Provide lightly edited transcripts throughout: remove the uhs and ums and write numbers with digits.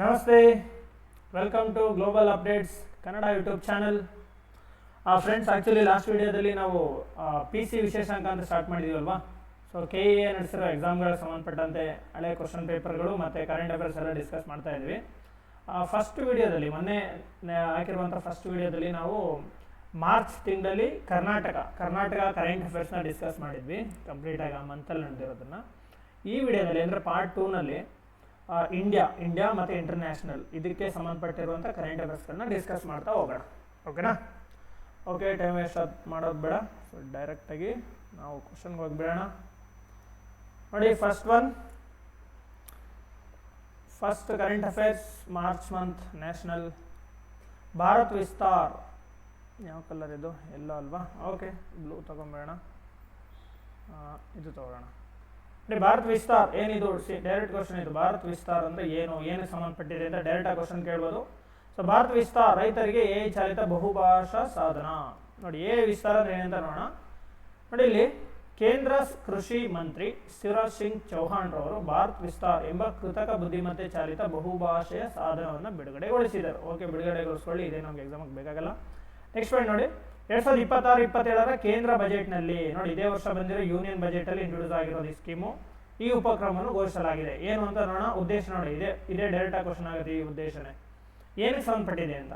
ನಮಸ್ತೆ, welcome to global updates Kannada YouTube channel. Friends, actually last ವಿಡಿಯೋದಲ್ಲಿ ನಾವು ಪಿ ಸಿ ವಿಶೇಷಾಂಕ ಅಂತ ಸ್ಟಾರ್ಟ್ ಮಾಡಿದ್ದೀವಲ್ವಾ. ಸೊ KEA ನಡೆಸಿರೋ ಎಕ್ಸಾಮ್ಗಳಿಗೆ ಸಂಬಂಧಪಟ್ಟಂತೆ ಹಳೆ ಕ್ವಶನ್ ಪೇಪರ್ಗಳು ಮತ್ತು ಕರೆಂಟ್ ಅಫೇರ್ಸ್ ಎಲ್ಲ ಡಿಸ್ಕಸ್ ಮಾಡ್ತಾ ಇದ್ವಿ. ಫಸ್ಟ್ ವಿಡಿಯೋದಲ್ಲಿ ಮೊನ್ನೆ ಹಾಕಿರುವಂಥ ಫಸ್ಟ್ ವಿಡಿಯೋದಲ್ಲಿ ನಾವು ಮಾರ್ಚ್ ತಿಂಗಳಲ್ಲಿ ಕರ್ನಾಟಕ ಕರೆಂಟ್ ಅಫೇರ್ಸ್ನ ಡಿಸ್ಕಸ್ ಮಾಡಿದ್ವಿ ಕಂಪ್ಲೀಟಾಗಿ ಆ ಮಂತಲ್ಲಿ ನಡೆದಿರೋದನ್ನು. ಈ ವಿಡಿಯೋದಲ್ಲಿ ಅಂದರೆ ಪಾರ್ಟ್ 2ನಲ್ಲಿ ಇಂಡಿಯಾ ಮತ್ತು ಇಂಟರ್ನ್ಯಾಷನಲ್ ಇದಕ್ಕೆ ಸಂಬಂಧಪಟ್ಟಿರುವಂಥ ಕರೆಂಟ್ ಅಫೇರ್ಸ್ಗಳನ್ನ ಡಿಸ್ಕಸ್ ಮಾಡ್ತಾ ಹೋಗೋಣ. ಓಕೆನಾ? ಓಕೆ, ಟೈಮ್ ವೇಸ್ಟ್ ಮಾಡೋದು ಬೇಡ. ಸೊ ಡೈರೆಕ್ಟಾಗಿ ನಾವು ಕ್ವಶನ್ಗೆ ಹೋಗಿಬಿಡೋಣ. ನೋಡಿ, first current affairs March month national. Bharat Vistaar, ಯಾವ ಕಲರ್ ಇದು? ಎಲ್ಲೋ ಅಲ್ವಾ? ಓಕೆ, ಬ್ಲೂ ತೊಗೊಂಬೇಡ, ಇದು ತೊಗೊಳ್ಳೋಣ. ಭಾರತ್ ವಿಸ್ತಾರ್ ಏನಿದು? ಡೈರೆಕ್ಟ್ ಕ್ವಶನ್ ಇದು. ಭಾರತ್ ವಿಸ್ತಾರ್ ಅಂದರೆ ಏನಕ್ಕೆ ಸಂಬಂಧಪಟ್ಟಿದೆ ಅಂತ ಡೈರೆಕ್ಟಾಗಿ ಕ್ವಶನ್ ಕೇಳ್ಬೋದು. ಸೊ ಭಾರತ್ ವಿಸ್ತಾರ್ ರೈತರಿಗೆ AI ಚಾಲಿತ ಬಹುಭಾಷಾ ಸಾಧನ. ನೋಡಿ, AI ವಿಸ್ತಾರ ಅಂದರೆ ಏನಂತ ನೋಡೋಣ. ನೋಡಿ, ಇಲ್ಲಿ ಕೇಂದ್ರ ಕೃಷಿ ಮಂತ್ರಿ ಶಿವರಾಜ್ ಸಿಂಗ್ ಚೌಹಾಣ್ ರವರು ಭಾರತ್ ವಿಸ್ತಾರ್ ಎಂಬ ಕೃತಕ ಬುದ್ಧಿಮತ್ತೆ ಚಾಲಿತ ಬಹುಭಾಷೆಯ ಸಾಧನವನ್ನು ಬಿಡುಗಡೆಗೊಳಿಸಿದರು. ಓಕೆ, ಬಿಡುಗಡೆಗೊಳಿಸ್ಕೊಳ್ಳಿ, ಇದೇ ನಮ್ಗೆ ಎಕ್ಸಾಮ್ಗೆ ಬೇಕಾಗಲ್ಲ. ನೆಕ್ಸ್ಟ್ ಪಾಯಿಂಟ್ ನೋಡಿ, 2026-27 ಕೇಂದ್ರ ಬಜೆಟ್ನಲ್ಲಿ ನೋಡಿ, ಇದೇ ವರ್ಷ ಬಂದಿರೋ ಯೂನಿಯನ್ ಬಜೆಟಲ್ಲಿ ಇಂಟ್ರೊಡ್ಯೂಸ್ ಆಗಿರೋದು ಈ ಸ್ಕೀಮು. ಈ ಉಪಕ್ರಮವನ್ನು ಘೋಷಿಸಲಾಗಿದೆ. ಏನು ಅಂತ ನೋಡೋಣ. ಉದ್ದೇಶ ನೋಡಿ, ಇದೇ ಡೈರೆಕ್ಟಾಗಿ ಕ್ವಶನ್ ಆಗುತ್ತೆ. ಈ ಉದ್ದೇಶನೇ ಏನಕ್ಕೆ ಸಂಬಂಧಪಟ್ಟಿದೆ ಅಂತ.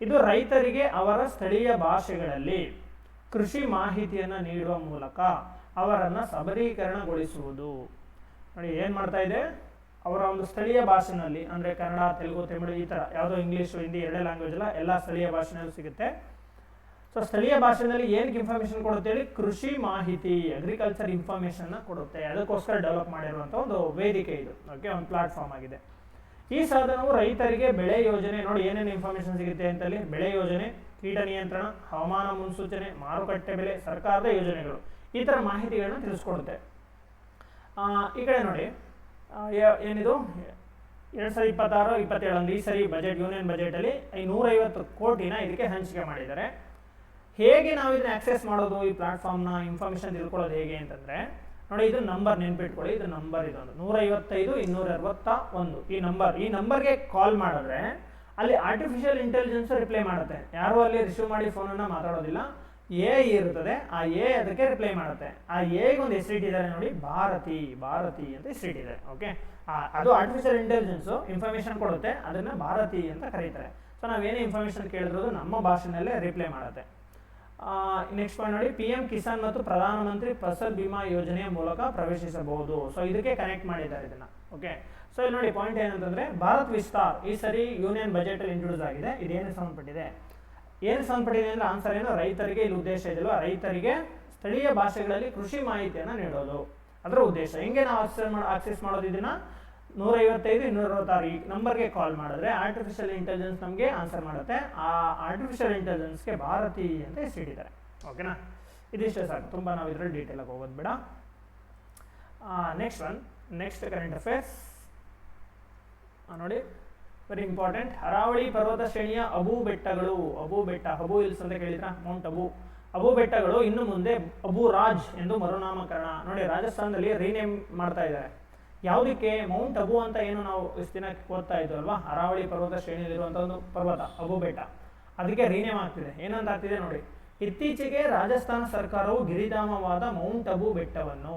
ಇದು ರೈತರಿಗೆ ಅವರ ಸ್ಥಳೀಯ ಭಾಷೆಗಳಲ್ಲಿ ಕೃಷಿ ಮಾಹಿತಿಯನ್ನು ನೀಡುವ ಮೂಲಕ ಅವರನ್ನು ಸಬಲೀಕರಣಗೊಳಿಸುವುದು. ನೋಡಿ, ಏನು ಮಾಡ್ತಾ ಇದೆ, ಅವರ ಒಂದು ಸ್ಥಳೀಯ ಭಾಷೆನಲ್ಲಿ ಅಂದರೆ ಕನ್ನಡ, ತೆಲುಗು, ತಮಿಳು ಈ ಥರ ಯಾವುದೋ ಇಂಗ್ಲೀಷು, ಹಿಂದಿ ಎರಡೇ ಲ್ಯಾಂಗ್ವೇಜ್ ಅಲ್ಲ, ಎಲ್ಲ ಸ್ಥಳೀಯ ಭಾಷೆನಲ್ಲೂ ಸಿಗುತ್ತೆ. ಸೊ ಸ್ಥಳೀಯ ಭಾಷೆಯಲ್ಲಿ ಏನಕ್ಕೆ ಇನ್ಫಾರ್ಮೇಷನ್ ಕೊಡುತ್ತೆ ಹೇಳಿ? ಕೃಷಿ ಮಾಹಿತಿ, ಅಗ್ರಿಕಲ್ಚರ್ ಇನ್ಫಾರ್ಮೇಷನ್ನ ಕೊಡುತ್ತೆ. ಅದಕ್ಕೋಸ್ಕರ ಡೆವಲಪ್ ಮಾಡಿರುವಂಥ ಒಂದು ವೇದಿಕೆ ಇದು. ಓಕೆ, ಒಂದು ಪ್ಲಾಟ್ಫಾರ್ಮ್ ಆಗಿದೆ. ಈ ಸಾಧನವು ರೈತರಿಗೆ ಬೆಳೆ ಯೋಜನೆ, ನೋಡಿ ಏನೇನು ಇನ್ಫಾರ್ಮೇಷನ್ ಸಿಗುತ್ತೆ ಅಂತಲ್ಲಿ, ಬೆಳೆ ಯೋಜನೆ, ಕೀಟ ನಿಯಂತ್ರಣ, ಹವಾಮಾನ ಮುನ್ಸೂಚನೆ, ಮಾರುಕಟ್ಟೆ ಬೆಲೆ, ಸರ್ಕಾರದ ಯೋಜನೆಗಳು, ಈ ಥರ ಮಾಹಿತಿಗಳನ್ನ ತಿಳಿಸ್ಕೊಡುತ್ತೆ. ಈ ಕಡೆ ನೋಡಿ, ಏನಿದು 2026-27 ಈ ಸರಿ ಬಜೆಟ್, ಯೂನಿಯನ್ ಬಜೆಟಲ್ಲಿ 150 ಕೋಟಿನ ಇದಕ್ಕೆ ಹಂಚಿಕೆ ಮಾಡಿದ್ದಾರೆ. ಹೇಗೆ ನಾವು ಇದನ್ನ ಆಕ್ಸೆಸ್ ಮಾಡೋದು, ಈ ಪ್ಲಾಟ್ಫಾರ್ಮ್ನ ಇನ್ಫಾರ್ಮೇಷನ್ ತಿಳ್ಕೊಳ್ಳೋದು ಹೇಗೆ ಅಂತಂದರೆ ನೋಡಿ, ಇದು ನಂಬರ್ ನೆನ್ಪಿಟ್ಕೊಳ್ಳಿ. ಇದು ನಂಬರ್, ಇದೊಂದು 155-261 ಈ ನಂಬರ್ಗೆ ಕಾಲ್ ಮಾಡಿದ್ರೆ ಅಲ್ಲಿ ಆರ್ಟಿಫಿಷಿಯಲ್ ಇಂಟೆಲಿಜೆನ್ಸ್ ರಿಪ್ಲೈ ಮಾಡುತ್ತೆ. ಯಾರು ಅಲ್ಲಿ ರಿಸೀವ್ ಮಾಡಿ ಫೋನನ್ನು ಮಾತಾಡೋದಿಲ್ಲ. AI ಇರುತ್ತದೆ, ಆ AI ಅದಕ್ಕೆ ರಿಪ್ಲೈ ಮಾಡುತ್ತೆ. ಆ AIಗೆ ಒಂದು ಹೆಸರಿಟ್ಟಿದ್ದಾರೆ ನೋಡಿ, ಭಾರತಿ ಅಂತ ಹೆಸರಿಟ್ಟಿದ್ದಾರೆ. ಓಕೆ, ಅದು ಆರ್ಟಿಫಿಷಿಯಲ್ ಇಂಟೆಲಿಜೆನ್ಸು ಇನ್ಫಾರ್ಮೇಷನ್ ಕೊಡುತ್ತೆ, ಅದನ್ನು ಭಾರತಿ ಅಂತ ಕರೀತಾರೆ. ಸೊ ನಾವೇನೇ ಇನ್ಫಾರ್ಮೇಷನ್ ಕೇಳಿದ್ರು ನಮ್ಮ ಭಾಷೆನಲ್ಲೇ ರಿಪ್ಲೈ ಮಾಡುತ್ತೆ. ನೆಕ್ಸ್ಟ್ ಪಾಯಿಂಟ್ ನೋಡಿ, PM ಕಿಸಾನ್ ಮತ್ತು ಪ್ರಧಾನಮಂತ್ರಿ ಫಸಲ್ ಬಿಮಾ ಯೋಜನೆಯ ಮೂಲಕ ಪ್ರವೇಶಿಸಬಹುದು. ಸೊ ಇದಕ್ಕೆ ಕನೆಕ್ಟ್ ಮಾಡಿದ್ದಾರೆ ಇದನ್ನು. ಓಕೆ, ಸೊ ಇಲ್ಲಿ ನೋಡಿ ಪಾಯಿಂಟ್ ಏನಂತಂದರೆ, ಭಾರತ್ ವಿಸ್ತಾರ್ ಈ ಸರಿ ಯೂನಿಯನ್ ಬಜೆಟಲ್ಲಿ ಇಂಟ್ರೊಡ್ಯೂಸ್ ಆಗಿದೆ. ಇದೇನು ಸಂಬಂಧಪಟ್ಟಿದೆ ಅಂದರೆ ಆನ್ಸರ್ ಏನು? ರೈತರಿಗೆ ಇಲ್ಲಿ ಉದ್ದೇಶ ಇದೆಯಲ್ವ, ರೈತರಿಗೆ ಸ್ಥಳೀಯ ಭಾಷೆಗಳಲ್ಲಿ ಕೃಷಿ ಮಾಹಿತಿಯನ್ನು ನೀಡೋದು ಅದರ ಉದ್ದೇಶ. ಹೆಂಗೆ ನಾವು ಆಕ್ಸೆಸ್ ಮಾಡೋದು ಇದನ್ನು? 155-266 ಈ ನಂಬರ್ಗೆ ಕಾಲ್ ಮಾಡಿದ್ರೆ ಆರ್ಟಿಫಿಷಿಯಲ್ ಇಂಟೆಲಿಜೆನ್ಸ್ ನಮಗೆ ಆನ್ಸರ್ ಮಾಡುತ್ತೆ. ಆ ಆರ್ಟಿಫಿಷಿಯಲ್ ಇಂಟೆಲಿಜೆನ್ಸ್ಗೆ ಭಾರತಿ ಅಂತ ಹೆಸರಿಟ್ಟಿದ್ದಾರೆ. ಓಕೆನಾ? ಇದಿಷ್ಟೇ ಸಾಕು, ತುಂಬ ನಾವು ಇದರಲ್ಲಿ ಡೀಟೇಲಾಗಿ ಹೋಗೋದು ಬೇಡ. ನೆಕ್ಸ್ಟ್ ಕರೆಂಟ್ ಅಫೇರ್ಸ್ ನೋಡಿ, ವೆರಿ ಇಂಪಾರ್ಟೆಂಟ್. ಅರಾವಳಿ ಪರ್ವತ ಶ್ರೇಣಿಯ ಅಬು ಬೆಟ್ಟಗಳು, ಅಬು ಹಿಲ್ಸ್ ಅಂತ ಕೇಳಿದ್ರ, ಮೌಂಟ್ ಅಬು ಬೆಟ್ಟಗಳು ಇನ್ನು ಮುಂದೆ ಅಬು ರಾಜ್ ಎಂದು ಮರುನಾಮಕರಣ. ನೋಡಿ, ರಾಜಸ್ಥಾನದಲ್ಲಿ ರೀನೇಮ್ ಮಾಡ್ತಾ ಇದ್ದಾರೆ. ಯಾವುದಕ್ಕೆ? ಮೌಂಟ್ ಅಬು ಅಂತ ಏನು ನಾವು ಇಷ್ಟು ದಿನ ಓದ್ತಾ ಇದ್ವು ಅಲ್ವಾ, ಅರಾವಳಿ ಪರ್ವತ ಶ್ರೇಣಿಯಲ್ಲಿರುವಂಥ ಒಂದು ಪರ್ವತ ಅಬು ಬೆಟ್ಟ, ಅದಕ್ಕೆ ರೀನೇಮ್ ಆಗ್ತಿದೆ. ಏನಂತ ಆಗ್ತಿದೆ ನೋಡಿ, ಇತ್ತೀಚೆಗೆ ರಾಜಸ್ಥಾನ ಸರ್ಕಾರವು ಗಿರಿಧಾಮವಾದ ಮೌಂಟ್ ಅಬು ಬೆಟ್ಟವನ್ನು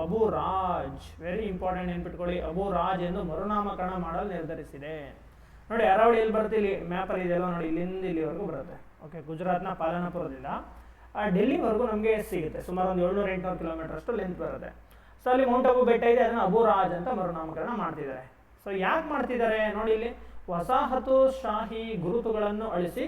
ಅಬು ರಾಜ್, ವೆರಿ ಇಂಪಾರ್ಟೆಂಟ್ ನೆನ್ಪಿಟ್ಕೊಳ್ಳಿ, ಅಬು ರಾಜ್ ಎಂದು ಮರುನಾಮಕರಣ ಮಾಡಲು ನಿರ್ಧರಿಸಿದೆ. ನೋಡಿ, ಅರಾವಳಿ ಎಲ್ಲಿ ಬರುತ್ತೆ? ಇಲ್ಲಿ ಮ್ಯಾಪಲ್ಲಿ ಇದೆಯಲ್ಲ ನೋಡಿ, ಇಲ್ಲಿಂದ ಇಲ್ಲಿವರೆಗೂ ಬರುತ್ತೆ. ಓಕೆ, ಗುಜರಾತ್ನ ಪಾಲನಪುರದಿಂದ ಡೆಲ್ಲಿವರೆಗೂ ನಮಗೆ ಸಿಗುತ್ತೆ. ಸುಮಾರು ಒಂದು 700-800 ಕಿಲೋಮೀಟರ್ ಅಷ್ಟು ಲೆಂತ್ ಬರುತ್ತೆ. ಸೊ ಅಲ್ಲಿ ಮೌಂಟ್ ಅಬು ಬೆಟ್ಟ ಇದೆ, ಅದನ್ನು ಅಬು ರಾಜ್ ಅಂತ ಮರುನಾಮಕರಣ ಮಾಡ್ತಿದ್ದಾರೆ. ಸೊ ಯಾಕೆ ಮಾಡ್ತಿದ್ದಾರೆ ನೋಡಿ, ಇಲ್ಲಿ ವಸಾಹತುಶಾಹಿ ಗುರುತುಗಳನ್ನು ಅಳಿಸಿ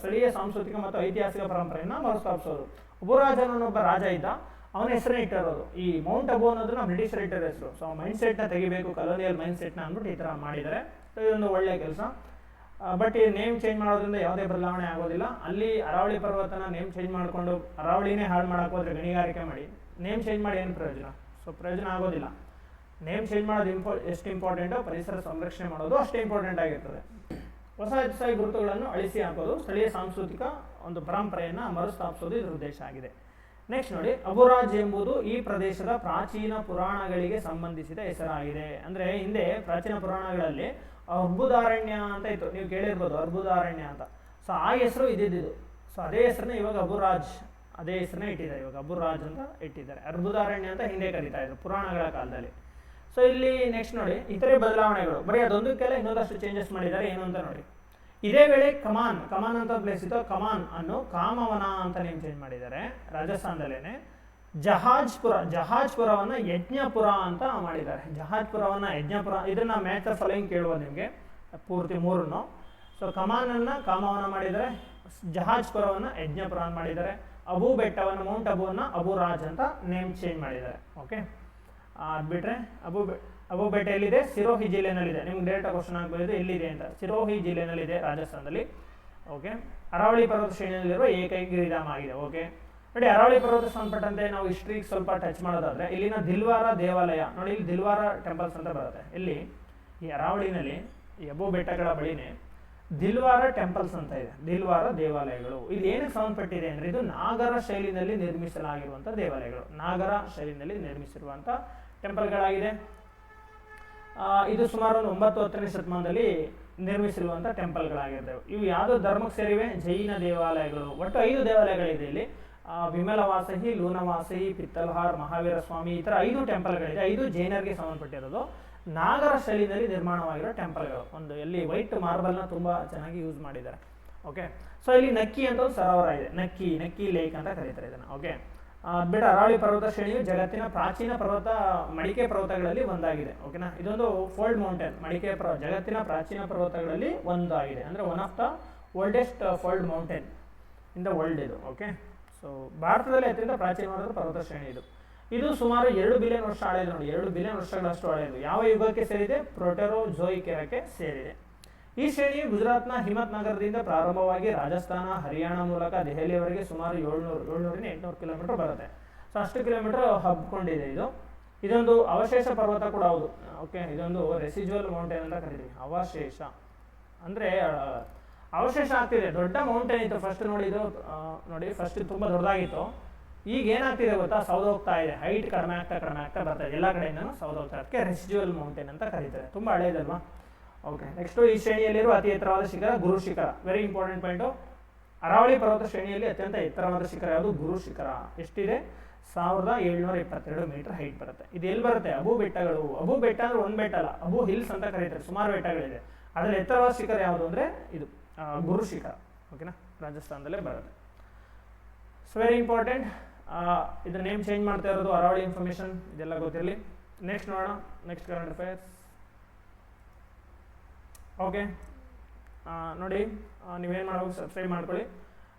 ಸ್ಥಳೀಯ ಸಾಂಸ್ಕೃತಿಕ ಮತ್ತು ಐತಿಹಾಸಿಕ ಪರಂಪರೆಯನ್ನು ಮರುಸ್ಥಾಪಿಸೋದು. ಅಬುರಾಜ್ ಅನ್ನೋನೊಬ್ಬ ರಾಜ ಇದ್ದ, ಅವನ ಹೆಸರೇ ಇಟ್ಟಿರೋದು. ಈ ಮೌಂಟ್ ಅಬು ಅನ್ನೋದನ್ನ ಬ್ರಿಟಿಷರ್ ಇಟ್ಟಿರೋ ಹೆಸರು. ಸೊ ಮೈಂಡ್ ಸೆಟ್ನ ತೆಗಿಬೇಕು, ಕಲೋನಿಯಲ್ ಮೈಂಡ್ ಸೆಟ್ನ ಅಂದ್ಬಿಟ್ಟು ಈ ಥರ ಮಾಡಿದ್ದಾರೆ. ಸೊ ಇದೊಂದು ಒಳ್ಳೆಯ ಕೆಲಸ. ಬಟ್ ಈ ನೇಮ್ ಚೇಂಜ್ ಮಾಡೋದ್ರಿಂದ ಯಾವುದೇ ಬದಲಾವಣೆ ಆಗೋದಿಲ್ಲ. ಅಲ್ಲಿ ಅರಾವಳಿ ಪರ್ವತನ ನೇಮ್ ಚೇಂಜ್ ಮಾಡಿಕೊಂಡು ಅರಾವಳಿನೇ ಹಾಳು ಮಾಡೋಕೆ ಹೋದರೆ ಗಣಿಗಾರಿಕೆ ಮಾಡಿ ನೇಮ್ ಚೇಂಜ್ ಮಾಡಿ ಏನು ಪ್ರಯೋಜನ? ಸೊ ಪ್ರಯೋಜನ ಆಗೋದಿಲ್ಲ. ನೇಮ್ ಚೇಂಜ್ ಮಾಡೋದು ಎಷ್ಟು ಇಂಪಾರ್ಟೆಂಟೋ ಪರಿಸರ ಸಂರಕ್ಷಣೆ ಮಾಡೋದು ಅಷ್ಟೇ ಇಂಪಾರ್ಟೆಂಟ್ ಆಗಿರ್ತದೆ. ವಸಾಹತುಶಾಹಿ ಗುರುತುಗಳನ್ನು ಅಳಿಸಿ ಹಾಕೋದು, ಸ್ಥಳೀಯ ಸಾಂಸ್ಕೃತಿಕ ಒಂದು ಪರಂಪರೆಯನ್ನು ಮರುಸ್ಥಾಪಿಸೋದು ಇದರ ಉದ್ದೇಶ ಆಗಿದೆ. ನೆಕ್ಸ್ಟ್ ನೋಡಿ, ಅಬುರಾಜ್ ಎಂಬುದು ಈ ಪ್ರದೇಶದ ಪ್ರಾಚೀನ ಪುರಾಣಗಳಿಗೆ ಸಂಬಂಧಿಸಿದ ಹೆಸರಾಗಿದೆ. ಅಂದರೆ ಹಿಂದೆ ಪ್ರಾಚೀನ ಪುರಾಣಗಳಲ್ಲಿ ಅರ್ಬುದಾರಣ್ಯ ಅಂತ ಇತ್ತು, ನೀವು ಕೇಳಿರ್ಬೋದು ಅರ್ಬುದಾರಣ್ಯ ಅಂತ. ಸೊ ಆ ಹೆಸರು ಇದ್ದಿದ್ದು. ಸೊ ಅದೇ ಹೆಸರನ್ನ ಇವಾಗ ಅಬುರಾಜ್, ಅದೇ ಹೆಸರನ್ನ ಇಟ್ಟಿದ್ದಾರೆ, ಇವಾಗ ಅಬುರಾಜ್ ಅಂತ ಇಟ್ಟಿದ್ದಾರೆ. ಅರ್ಬುದಾರಣ್ಯ ಅಂತ ಹಿಂದೆ ಕರೀತಾ ಇದ್ರು ಪುರಾಣಗಳ ಕಾಲದಲ್ಲಿ. ಸೊ ಇಲ್ಲಿ ನೆಕ್ಸ್ಟ್ ನೋಡಿ, ಇತರೆ ಬದಲಾವಣೆಗಳು, ಬರೀ ಅದೊಂದಕ್ಕೆಲ್ಲ ಇನ್ನೊಂದಷ್ಟು ಚೇಂಜಸ್ ಮಾಡಿದ್ದಾರೆ. ಏನು ಅಂತ ನೋಡಿ, ಇದೇ ವೇಳೆ ಕಮಾನ್ ಅಂತ ಪ್ಲೇಸ್ ಇತ್ತು, ಕಮಾನ್ ಅನ್ನು ಕಾಮವನ ಅಂತ ನೇಮ್ ಚೇಂಜ್ ಮಾಡಿದ್ದಾರೆ ರಾಜಸ್ಥಾನದಲ್ಲೇನೆ. ಜಹಾಜ್ಪುರವನ್ನ ಯಜ್ಞಪುರ ಅಂತ ಮಾಡಿದ್ದಾರೆ. ಜಹಾಜ್ಪುರವನ್ನ ಯಜ್ಞಪುರ, ಇದನ್ನ ಮ್ಯಾಚ್ ಆಫ್ ಫಾಲೋಯಿಂಗ್ ಕೇಳುವುದು ನಿಮಗೆ ಪೂರ್ತಿ ಮೂರನ್ನು. ಸೊ ಕಮಾನನ್ನ ಕಾಮವನ ಮಾಡಿದ್ದಾರೆ, ಜಹಾಜ್ಪುರವನ್ನ ಯಜ್ಞಪುರ ಅಂತ ಮಾಡಿದ್ದಾರೆ, ಅಬು ಬೆಟ್ಟವನ್ನು ಮೌಂಟ್ ಅಬುವನ್ನ ಅಬುರಾಜ್ ಅಂತ ನೇಮ್ ಚೇಂಜ್ ಮಾಡಿದ್ದಾರೆ. ಓಕೆ, ಅದು ಬಿಟ್ರೆ ಅಬು ಬೆಟ್ಟ ಎಲ್ಲಿದೆ? ಸಿರೋಹಿ ಜಿಲ್ಲೆನಲ್ಲಿದೆ. ನಿಮ್ಗೆ ಡೈರೆಕ್ಟ್ ಕ್ವಶನ್ ಆಗ್ಬೋದು ಎಲ್ಲಿದೆ ಅಂತ. ಸಿರೋಹಿ ಜಿಲ್ಲೆನಲ್ಲಿದೆ ರಾಜಸ್ಥಾನದಲ್ಲಿ. ಓಕೆ, ಅರಾವಳಿ ಪರ್ವತ ಶ್ರೇಣಿಯಲ್ಲಿರುವ ಏಕೈಕ ಗಿರಿಧಾಮ ಆಗಿದೆ. ಓಕೆ ನೋಡಿ, ಅರಾವಳಿ ಪರ್ವತ ಸಂಬಂಧಪಟ್ಟಂತೆ ನಾವು ಹಿಸ್ಟ್ರಿಗೆ ಸ್ವಲ್ಪ ಟಚ್ ಮಾಡೋದಾದ್ರೆ, ಇಲ್ಲಿನ ದಿಲ್ವಾರ ದೇವಾಲಯ ನೋಡಿ, ಇಲ್ಲಿ ದಿಲ್ವಾರ ಟೆಂಪಲ್ಸ್ ಅಂತ ಬರುತ್ತೆ. ಇಲ್ಲಿ ಈ ಅರಾವಳಿನಲ್ಲಿ ಈ ಅಬು ಬೆಟ್ಟಗಳ ಬಳಿನೇ ದಿಲ್ವಾರ ಟೆಂಪಲ್ಸ್ ಅಂತ ಇದೆ, ದಿಲ್ವಾರ ದೇವಾಲಯಗಳು. ಇದು ಏನಕ್ಕೆ ಸಂಬಂಧಪಟ್ಟಿದೆ ಅಂದರೆ, ಇದು ನಾಗರ ಶೈಲಿನಲ್ಲಿ ನಿರ್ಮಿಸಲಾಗಿರುವಂಥ ದೇವಾಲಯಗಳು, ನಾಗರ ಶೈಲಿನಲ್ಲಿ ನಿರ್ಮಿಸಿರುವಂಥ ಟೆಂಪಲ್ಗಳಾಗಿದೆ. ಇದು ಸುಮಾರು 9-10ನೇ ಶತಮಾನದಲ್ಲಿ ನಿರ್ಮಿಸಿರುವಂಥ ಟೆಂಪಲ್ಗಳಾಗಿರ್ತವೆ. ಇವು ಯಾವುದೋ ಧರ್ಮಕ್ಕೆ ಸೇರಿವೆ? ಜೈನ ದೇವಾಲಯಗಳು. ಒಟ್ಟು 5 ದೇವಾಲಯಗಳಿದೆ ಇಲ್ಲಿ. ವಿಮಲವಾಸಹಿ, ಲೂನವಾಸಹಿ, ಪಿತ್ತಲ್ಹಾರ್, ಮಹಾವೀರ ಸ್ವಾಮಿ, ಈ ಥರ 5 ಟೆಂಪಲ್ಗಳಿದೆ. 5 ಜೈನರಿಗೆ ಸಂಬಂಧಪಟ್ಟಿರೋದು. ನಾಗರ ಶೈಲಿನಲ್ಲಿ ನಿರ್ಮಾಣವಾಗಿರೋ ಟೆಂಪಲ್ಗಳು. ಒಂದು ಎಲ್ಲಿ ವೈಟ್ ಮಾರ್ಬಲ್ನ ತುಂಬ ಚೆನ್ನಾಗಿ ಯೂಸ್ ಮಾಡಿದ್ದಾರೆ. ಓಕೆ, ಸೊ ಇಲ್ಲಿ ನಕ್ಕಿ ಅಂತ ಒಂದು ಸರೋವರ ಇದೆ, ನಕ್ಕಿ ಲೇಕ್ ಅಂತ ಕರೀತಾರೆ ಇದನ್ನು. ಓಕೆ, ಬಿಡ ಅರಾವಳಿ ಪರ್ವತ ಶ್ರೇಣಿಯು ಜಗತ್ತಿನ ಪ್ರಾಚೀನ ಮಡಿಕೆ ಪರ್ವತಗಳಲ್ಲಿ ಒಂದಾಗಿದೆ. ಓಕೆನಾ, ಇದೊಂದು ಫೋಲ್ಡ್ ಮೌಂಟೇನ್, ಜಗತ್ತಿನ ಪ್ರಾಚೀನ ಪರ್ವತಗಳಲ್ಲಿ ಒಂದಾಗಿದೆ. ಅಂದರೆ one of the oldest fold mountain in the world ಇದು. ಓಕೆ, ಸೊ ಭಾರತದಲ್ಲಿ ಅತ್ಯಂತ ಪ್ರಾಚೀನವಾದ ಪರ್ವತ ಶ್ರೇಣಿ ಇದು. ಇದು ಸುಮಾರು 2 ಬಿಲಿಯನ್ ವರ್ಷ ಹಳೆಯದು ನೋಡಿ, 2 ಬಿಲಿಯನ್ ವರ್ಷಗಳಷ್ಟು ಹಳೆಯದು. ಯಾವ ಯುಗಕ್ಕೆ ಸೇರಿದೆ? ಪ್ರೋಟೆರೋಜೋಯಿಕ್ ಎರಕ್ಕೆ ಸೇರಿದೆ. ಈ ಶ್ರೇಣಿಯು ಗುಜರಾತ್ನ ಹಿಮತ್ ನಗರದಿಂದ ಪ್ರಾರಂಭವಾಗಿ ರಾಜಸ್ಥಾನ, ಹರಿಯಾಣ ಮೂಲಕ ದೆಹಲಿಯವರೆಗೆ ಸುಮಾರು 700-800 ಕಿಲೋಮೀಟರ್ ಬರುತ್ತೆ. ಸೊ ಅಷ್ಟು ಕಿಲೋಮೀಟರ್ ಹಬ್ಕೊಂಡಿದೆ ಇದು. ಇದೊಂದು ಅವಶೇಷ ಪರ್ವತ ಕೂಡ ಹೌದು. ಓಕೆ, ಇದೊಂದು ರೆಸಿಜುವಲ್ ಮೌಂಟೇನ್ ಅಂತ ಕರಿತೀವಿ. ಅವಶೇಷ ಅಂದರೆ ಅವಶೇಷ ಆಗ್ತಿದೆ. ದೊಡ್ಡ ಮೌಂಟೇನ್ ಇತ್ತು ಫಸ್ಟ್ ನೋಡಿ, ಇದು ನೋಡಿ ಫಸ್ಟ್ ತುಂಬ ದೊಡ್ಡದಾಗಿತ್ತು. ಈಗ ಏನಾಗ್ತಿದೆ ಗೊತ್ತಾ? ಸೌದೋಗ್ತಾ ಇದೆ, ಹೈಟ್ ಕಡಿಮೆ ಆಗ್ತಾ ಬರ್ತಾ ಇದೆ, ಎಲ್ಲ ಕಡೆಯಿಂದನೂ ಸೌದೋಗ್ತಾ. ಅದಕ್ಕೆ ರೆಸಿಜುವಲ್ ಮೌಂಟೇನ್ ಅಂತ ಕರೀತಾರೆ. ತುಂಬ ಹಳೆಯದಲ್ವಾ? ಓಕೆ, ನೆಕ್ಸ್ಟು ಈ ಶ್ರೇಣಿಯಲ್ಲಿರುವ ಅತಿ ಎತ್ತರವಾದ ಶಿಖರ ಗುರು ಶಿಖರ. Very important point. ಅರಾವಳಿ ಪರ್ವತ ಶ್ರೇಣಿಯಲ್ಲಿ ಅತ್ಯಂತ ಎತ್ತರವಾದ ಶಿಖರ ಯಾವುದು? ಗುರು ಶಿಖರ. ಎಷ್ಟಿದೆ? 1722 ಮೀಟರ್ ಹೈಟ್ ಬರುತ್ತೆ. ಇದು ಎಲ್ಲಿ ಬರುತ್ತೆ? ಅಬು ಬೆಟ್ಟಗಳು. ಅಬು ಬೆಟ್ಟ ಅಂದ್ರೆ ಒಂದು ಬೆಟ್ಟ ಅಲ್ಲ, ಅಬು ಹಿಲ್ಸ್ ಅಂತ ಕರೀತಾರೆ. ಸುಮಾರು ಬೆಟ್ಟಗಳಿದೆ. ಅದರಲ್ಲಿ ಎತ್ತರವಾದ ಶಿಖರ ಯಾವುದು ಅಂದರೆ ಇದು ಗುರು ಶಿಖರ. ಓಕೆನಾ, ರಾಜಸ್ಥಾನದಲ್ಲೇ ಬರುತ್ತೆ. So very important. ಇದನ್ನ ನೇಮ್ ಚೇಂಜ್ ಮಾಡ್ತಾ ಇರೋದು ಅರಾವಳಿ ಇನ್ಫಾರ್ಮೇಷನ್, ಇದೆಲ್ಲ ಗೊತ್ತಿರಲಿ. ನೆಕ್ಸ್ಟ್ ನೋಡೋಣ, ನೆಕ್ಸ್ಟ್ ಕರೆಂಟ್ ಅಫೇರ್ಸ್. ಓಕೆ, ನೋಡಿ ನೀವೇನು ಮಾಡಬೇಕು? ಸಬ್ಸ್ಕ್ರೈಬ್ ಮಾಡ್ಕೊಳ್ಳಿ.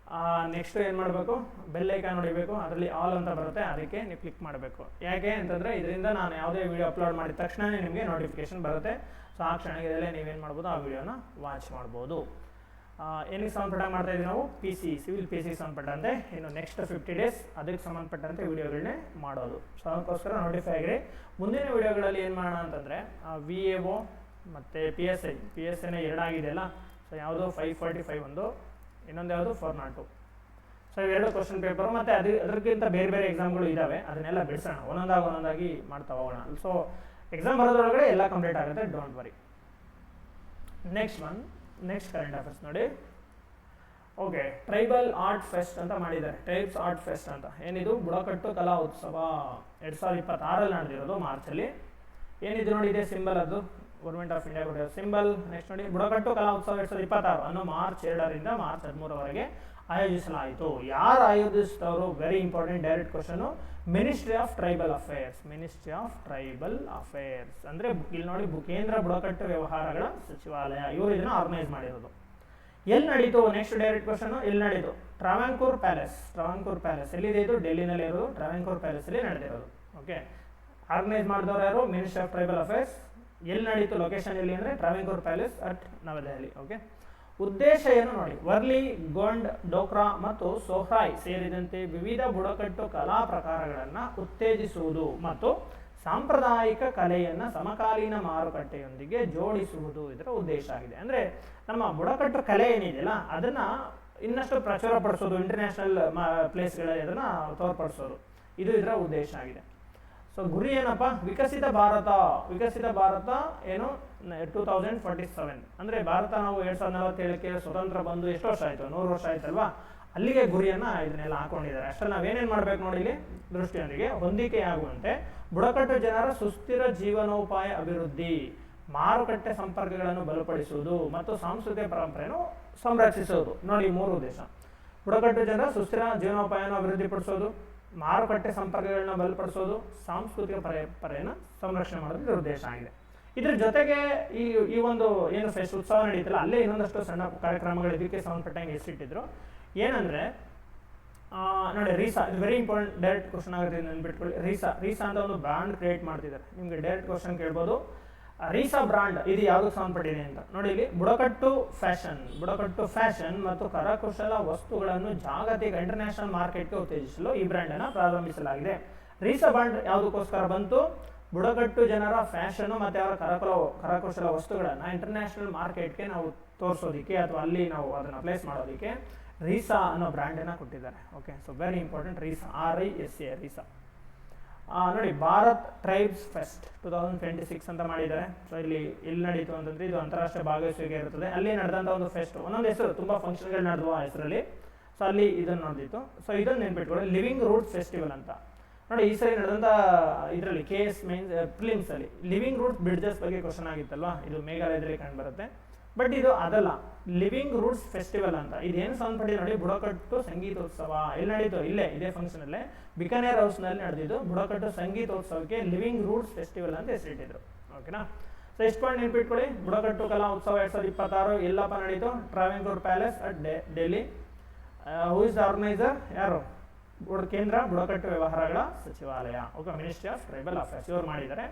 ನೆಕ್ಸ್ಟ್ ಏನು ಮಾಡಬೇಕು? ಬೆಲ್ ಐಕಾನ್ ಹೊಡಿಬೇಕು, ಅದರಲ್ಲಿ ಆಲ್ ಅಂತ ಬರುತ್ತೆ, ಅದಕ್ಕೆ ನೀವು ಕ್ಲಿಕ್ ಮಾಡಬೇಕು. ಯಾಕೆ ಅಂತಂದರೆ ಇದರಿಂದ ನಾನು ಯಾವುದೇ ವೀಡಿಯೋ ಅಪ್ಲೋಡ್ ಮಾಡಿದ ತಕ್ಷಣವೇ ನಿಮಗೆ ನೋಟಿಫಿಕೇಶನ್ ಬರುತ್ತೆ. ಸೊ ಆ ಕ್ಷಣದಲ್ಲೇ ನೀವೇನು ಮಾಡ್ಬೋದು? ಆ ವಿಡಿಯೋನ ವಾಚ್ ಮಾಡ್ಬೋದು. ಏನಕ್ಕೆ ಸಂಬಂಧಪಟ್ಟ ಮಾಡ್ತಾ ಇದ್ದೀವಿ ನಾವು? ಸಿವಿಲ್ ಪಿ ಸಿ ಸಂಬಂಧಪಟ್ಟಂತೆ ಇನ್ನು ನೆಕ್ಸ್ಟ್ 50 ಡೇಸ್ ಅದಕ್ಕೆ ಸಂಬಂಧಪಟ್ಟಂತೆ ವಿಡಿಯೋಗಳನ್ನೇ ಮಾಡೋದು. ಸೊ ಅದಕ್ಕೋಸ್ಕರ ನೋಟಿಫೈ ಆಗಿರಿ. ಮುಂದಿನ ವಿಡಿಯೋಗಳಲ್ಲಿ ಏನು ಮಾಡೋಣ ಅಂತಂದರೆ VAO ಮತ್ತು PSI 2 ಆಗಿದೆಯಲ್ಲ. ಸೊ ಯಾವುದು 545 ಒಂದು, ಇನ್ನೊಂದು ಯಾವುದು 402. ಸೊ ಇವೆರಡು ಕ್ವಶನ್ ಪೇಪರು ಮತ್ತು ಅದಕ್ಕಿಂತ ಬೇರೆ ಬೇರೆ ಎಕ್ಸಾಮ್ಗಳು ಇದ್ದಾವೆ. ಅದನ್ನೆಲ್ಲ ಬಿಡಿಸೋಣ, ಒಂದೊಂದಾಗಿ ಮಾಡ್ತಾ ಹೋಗೋಣ. ಸೊ ಎಕ್ಸಾಮ್ ಬರೋದ್ರೊಳಗಡೆ ಎಲ್ಲ ಕಂಪ್ಲೀಟ್ ಆಗುತ್ತೆ, don't worry. Next current affairs ನೋಡಿ. ಓಕೆ, ಟ್ರೈಬಲ್ ಆರ್ಟ್ ಫೆಸ್ಟ್ ಅಂತ ಮಾಡಿದ್ದಾರೆ. ಟ್ರೈಬ್ಸ್ ಆರ್ಟ್ ಫೆಸ್ಟ್ ಅಂತ. ಏನಿದು? ಬುಡಕಟ್ಟು ಕಲಾ ಉತ್ಸವ 2026 ನಡೆದಿರೋದು ಮಾರ್ಚಲ್ಲಿ. ಏನಿದು ನೋಡಿ, ಇದೆ ಸಿಂಬಲ್, ಅದು ಗೌರ್ಮೆಂಟ್ ಆಫ್ ಇಂಡಿಯಾ ಕೊಟ್ಟಿರೋ ಸಿಂಬಲ್. ನೆಕ್ಸ್ಟ್ ನೋಡಿ, ಬುಡಕಟ್ಟು ಕಲಾ ಉತ್ಸವ 2026 ಅನ್ನು ಮಾರ್ಚ್ 2ರಿಂದ ಮಾರ್ಚ್ 13ರವರೆಗೆ ಆಯೋಜಿಸಲಾಯಿತು. ಯಾರು ಆಯೋಜಿಸಿದವರು? Very important direct question. Ministry of tribal affairs. ಅಂದರೆ ಇಲ್ಲಿ ನೋಡಿ, ಕೇಂದ್ರ ಬುಡಕಟ್ಟು ವ್ಯವಹಾರಗಳ ಸಚಿವಾಲಯ, ಇವರು ಇದನ್ನು ಆರ್ಗನೈಸ್ ಮಾಡಿರೋದು. ಎಲ್ಲಿ ನಡೀತು? Next direct question. ಎಲ್ಲಿ ನಡೀತು? ಟ್ರಾವೆಂಕೋರ್ ಪ್ಯಾಲೇಸ್ ಎಲ್ಲಿದೆ? ಇದು ಡೆಲ್ಲಿನಲ್ಲಿ ಇರೋದು. ಟ್ರಾವೆಂಕೋರ್ ಪ್ಯಾಲೇಸಲ್ಲಿ ನಡೆದಿರೋದು. ಓಕೆ, ಆರ್ಗನೈಸ್ ಮಾಡಿದವರು ಯಾರು? Ministry of tribal affairs. ಎಲ್ಲಿ ನಡೀತು? ಲೊಕೇಶನ್ ಎಲ್ಲಿ ಅಂದರೆ ಟ್ರಾವೆಂಕೋರ್ ಪ್ಯಾಲೇಸ್ ಅಟ್ ನವದೆಹಲಿ. ಓಕೆ, ಉದ್ದೇಶ ಏನು ನೋಡಿ? ವರ್ಲಿ, ಗೊಂಡ್, ಡೋಕ್ರಾ ಮತ್ತು ಸೋಹ್ರಾಯ್ ಸೇರಿದಂತೆ ವಿವಿಧ ಬುಡಕಟ್ಟು ಕಲಾ ಪ್ರಕಾರಗಳನ್ನು ಉತ್ತೇಜಿಸುವುದು ಮತ್ತು ಸಾಂಪ್ರದಾಯಿಕ ಕಲೆಯನ್ನು ಸಮಕಾಲೀನ ಮಾರುಕಟ್ಟೆಯೊಂದಿಗೆ ಜೋಡಿಸುವುದು ಇದರ ಉದ್ದೇಶ ಆಗಿದೆ. ಅಂದರೆ ನಮ್ಮ ಬುಡಕಟ್ಟು ಕಲೆ ಏನಿದೆಯಲ್ಲ ಅದನ್ನು ಇನ್ನಷ್ಟು ಪ್ರಚುರ ಪಡಿಸೋದು, ಇಂಟರ್ನ್ಯಾಷನಲ್ ಪ್ಲೇಸ್ಗಳಲ್ಲಿ ಅದನ್ನು ತೋರ್ಪಡಿಸೋದು, ಇದು ಇದರ ಉದ್ದೇಶ ಆಗಿದೆ. ಸೊ ಗುರಿ ಏನಪ್ಪ, ವಿಕಸಿತ ಭಾರತ ಏನು 2047, ಅಂದರೆ ಭಾರತ ನಾವು 2047ಕ್ಕೆ ಸ್ವತಂತ್ರ ಬಂದು ಎಷ್ಟು ವರ್ಷ ಆಯಿತು, 100 ವರ್ಷ ಆಯ್ತಲ್ವಾ, ಅಲ್ಲಿಗೆ ಗುರಿಯನ್ನು ಇದನ್ನೆಲ್ಲ ಹಾಕೊಂಡಿದ್ದಾರೆ. ಅಷ್ಟೇ ನಾವೇನೇನು ಮಾಡಬೇಕು ನೋಡಿ, ಇಲ್ಲಿ ದೃಷ್ಟಿಯೊಂದಿಗೆ ಹೊಂದಿಕೆಯಾಗುವಂತೆ ಬುಡಕಟ್ಟು ಜನರ ಸುಸ್ಥಿರ ಜೀವನೋಪಾಯ ಅಭಿವೃದ್ಧಿ, ಮಾರುಕಟ್ಟೆ ಸಂಪರ್ಕಗಳನ್ನು ಬಲಪಡಿಸುವುದು ಮತ್ತು ಸಾಂಸ್ಕೃತಿಕ ಪರಂಪರೆಯನ್ನು ಸಂರಕ್ಷಿಸುವುದು. ನೋಡಿ 3 ಉದ್ದೇಶ: ಬುಡಕಟ್ಟು ಜನರ ಸುಸ್ಥಿರ ಜೀವನೋಪಾಯವನ್ನು ಅಭಿವೃದ್ಧಿಪಡಿಸೋದು, ಮಾರುಕಟ್ಟೆ ಸಂಪರ್ಕಗಳನ್ನ ಬಲಪಡಿಸೋದು, ಸಾಂಸ್ಕೃತಿಕ ಪರಂಪರೆಯನ್ನು ಸಂರಕ್ಷಣೆ ಮಾಡೋದು ಇದರ ಉದ್ದೇಶ ಆಗಿದೆ. ಇದ್ರ ಜೊತೆಗೆ ಈ ಒಂದು ಏನು ಫೆಸ್ಟ್ ಉತ್ಸವ ನಡೀತಲ್ಲ, ಅಲ್ಲೇ ಇನ್ನೊಂದಷ್ಟು ಸಣ್ಣ ಕಾರ್ಯಕ್ರಮಗಳು ಇದಕ್ಕೆ ಸಂಬಂಧಪಟ್ಟಂಗೆ ಹೆಸರಿಟ್ಟಿದ್ರು. ಏನಂದರೆ ನೋಡಿ, ರೀಸಾ, ಇದು ವೆರಿ ಇಂಪಾರ್ಟೆಂಟ್, ಡೈರೆಕ್ಟ್ ಕ್ವಶನ್ ಆಗುತ್ತೆ, ನೆನ್ಪಿಟ್ಕೊಳ್ಳಿ. ರೀಸಾ ಅಂತ ಒಂದು ಬ್ರ್ಯಾಂಡ್ ಕ್ರಿಯೇಟ್ ಮಾಡ್ತಿದ್ದಾರೆ. ನಿಮಗೆ ಡೈರೆಕ್ಟ್ ಕ್ವಶನ್ ಕೇಳ್ಬೋದು, ರೀಸಾ ಬ್ರಾಂಡ್ ಇದು ಯಾವುದಕ್ಕೆ ಸಂಬಂಧಪಟ್ಟಿದೆ ಅಂತ. ನೋಡಿ, ಇಲ್ಲಿ ಬುಡಕಟ್ಟು ಫ್ಯಾಷನ್ ಮತ್ತು ಕರಕುಶಲ ವಸ್ತುಗಳನ್ನು ಜಾಗತಿಕ ಇಂಟರ್ನ್ಯಾಷನಲ್ ಮಾರ್ಕೆಟ್ಗೆ ಉತ್ತೇಜಿಸಲು ಈ ಬ್ರ್ಯಾಂಡ್ ಅನ್ನು ಪ್ರಾರಂಭಿಸಲಾಗಿದೆ. ರೀಸಾ ಬ್ರಾಂಡ್ ಯಾವುದಕ್ಕೋಸ್ಕರ ಬಂತು? ಬುಡಕಟ್ಟು ಜನರ ಫ್ಯಾಷನ್ ಮತ್ತು ಅವರ ಕರಕುಶಲ ವಸ್ತುಗಳನ್ನು ಇಂಟರ್ನ್ಯಾಷನಲ್ ಮಾರ್ಕೆಟ್ಗೆ ನಾವು ತೋರಿಸೋದಕ್ಕೆ ಅಥವಾ ಅಲ್ಲಿ ನಾವು ಅದನ್ನು ಪ್ಲೇಸ್ ಮಾಡೋದಕ್ಕೆ ರೀಸಾ ಅನ್ನೋ ಬ್ರ್ಯಾಂಡನ್ನು ಕೊಟ್ಟಿದ್ದಾರೆ. Okay, so very important, RISA, RISA, RISA. ನೋಡಿ, ಭಾರತ್ ಟ್ರೈಬ್ಸ್ ಫೆಸ್ಟ್ 2026 ಅಂತ ಮಾಡಿದ್ದಾರೆ. ಸೊ ಇಲ್ಲಿ ಎಲ್ಲಿ ನಡೀತು ಅಂತಂದ್ರೆ, ಇದು ಅಂತಾರಾಷ್ಟ್ರೀಯ ಭಾಗವಹಿಸುವಿಕೆ ಇರುತ್ತದೆ. ಅಲ್ಲಿ ನಡೆದಂಥ ಒಂದು ಫೆಸ್ಟ್, ಒಂದೊಂದು ಹೆಸರು, ತುಂಬ ಫಂಕ್ಷನ್ಗಳು ನಡೆದುವ ಆ ಹೆಸರಲ್ಲಿ. ಸೊ ಅಲ್ಲಿ ಇದನ್ನು ನೋಡಿತ್ತು. ಸೊ ಇದನ್ನು ನೆನ್ಪಿಟ್ಕೊಳ್ಳಿ, ಲಿವಿಂಗ್ ರೂಟ್ಸ್ ಫೆಸ್ಟಿವಲ್ ಅಂತ. ನೋಡಿ, ಈ ಸರಿ ನಡೆದಂಥ ಇದರಲ್ಲಿ KS ಮೇನ್ಸ್ ಪ್ರಿಲಿಮ್ಸಲ್ಲಿ ಲಿವಿಂಗ್ ರೂಟ್ಸ್ ಬ್ರಿಡ್ಜಸ್ ಬಗ್ಗೆ ಕ್ವಶನ್ ಆಗಿತ್ತಲ್ವಾ, ಇದು ಮೇಘಾಲಯದಲ್ಲಿ ಕಂಡು ಬರುತ್ತೆ. ಬಟ್ ಇದು ಅದಲ್ಲ, ಲಿವಿಂಗ್ ರೂಟ್ಸ್ ಫೆಸ್ಟಿವಲ್ ಅಂತ. ಇದೇನು ಸಂಬಂಧಪಟ್ಟಿದೆ ನೋಡಿ, ಬುಡಕಟ್ಟು ಸಂಗೀತೋತ್ಸವ ಎಲ್ಲಿ ನಡೀತು, ಇಲ್ಲೇ ಇದೇ ಫಂಕ್ಷನಲ್ಲೇ ಬಿಕನೇರ್ ಹೌಸ್ನಲ್ಲಿ ನಡೆದಿದ್ದು ಬುಡಕಟ್ಟು ಸಂಗೀತೋತ್ಸವಕ್ಕೆ ಲಿವಿಂಗ್ ರೂಟ್ಸ್ ಫೆಸ್ಟಿವಲ್ ಅಂತ ಹೆಸರಿಟ್ಟಿದ್ರು. ಓಕೆನಾ? ಸೊ ಎಷ್ಟು ಪಾಯಿಂಟ್ ನೆನ್ಪಿಟ್ಕೊಳ್ಳಿ, ಬುಡಕಟ್ಟು ಕಲಾ ಉತ್ಸವ 2026 ಎಲ್ಲಪ್ಪ ನಡೀತು? Travancore palace at Delhi. Who is the organiser? ಯಾರು? ಕೇಂದ್ರ ಬುಡಕಟ್ಟು ವ್ಯವಹಾರಗಳ ಸಚಿವಾಲಯ. Okay, ministry of tribal affairs ಇವರು ಮಾಡಿದ್ದಾರೆ.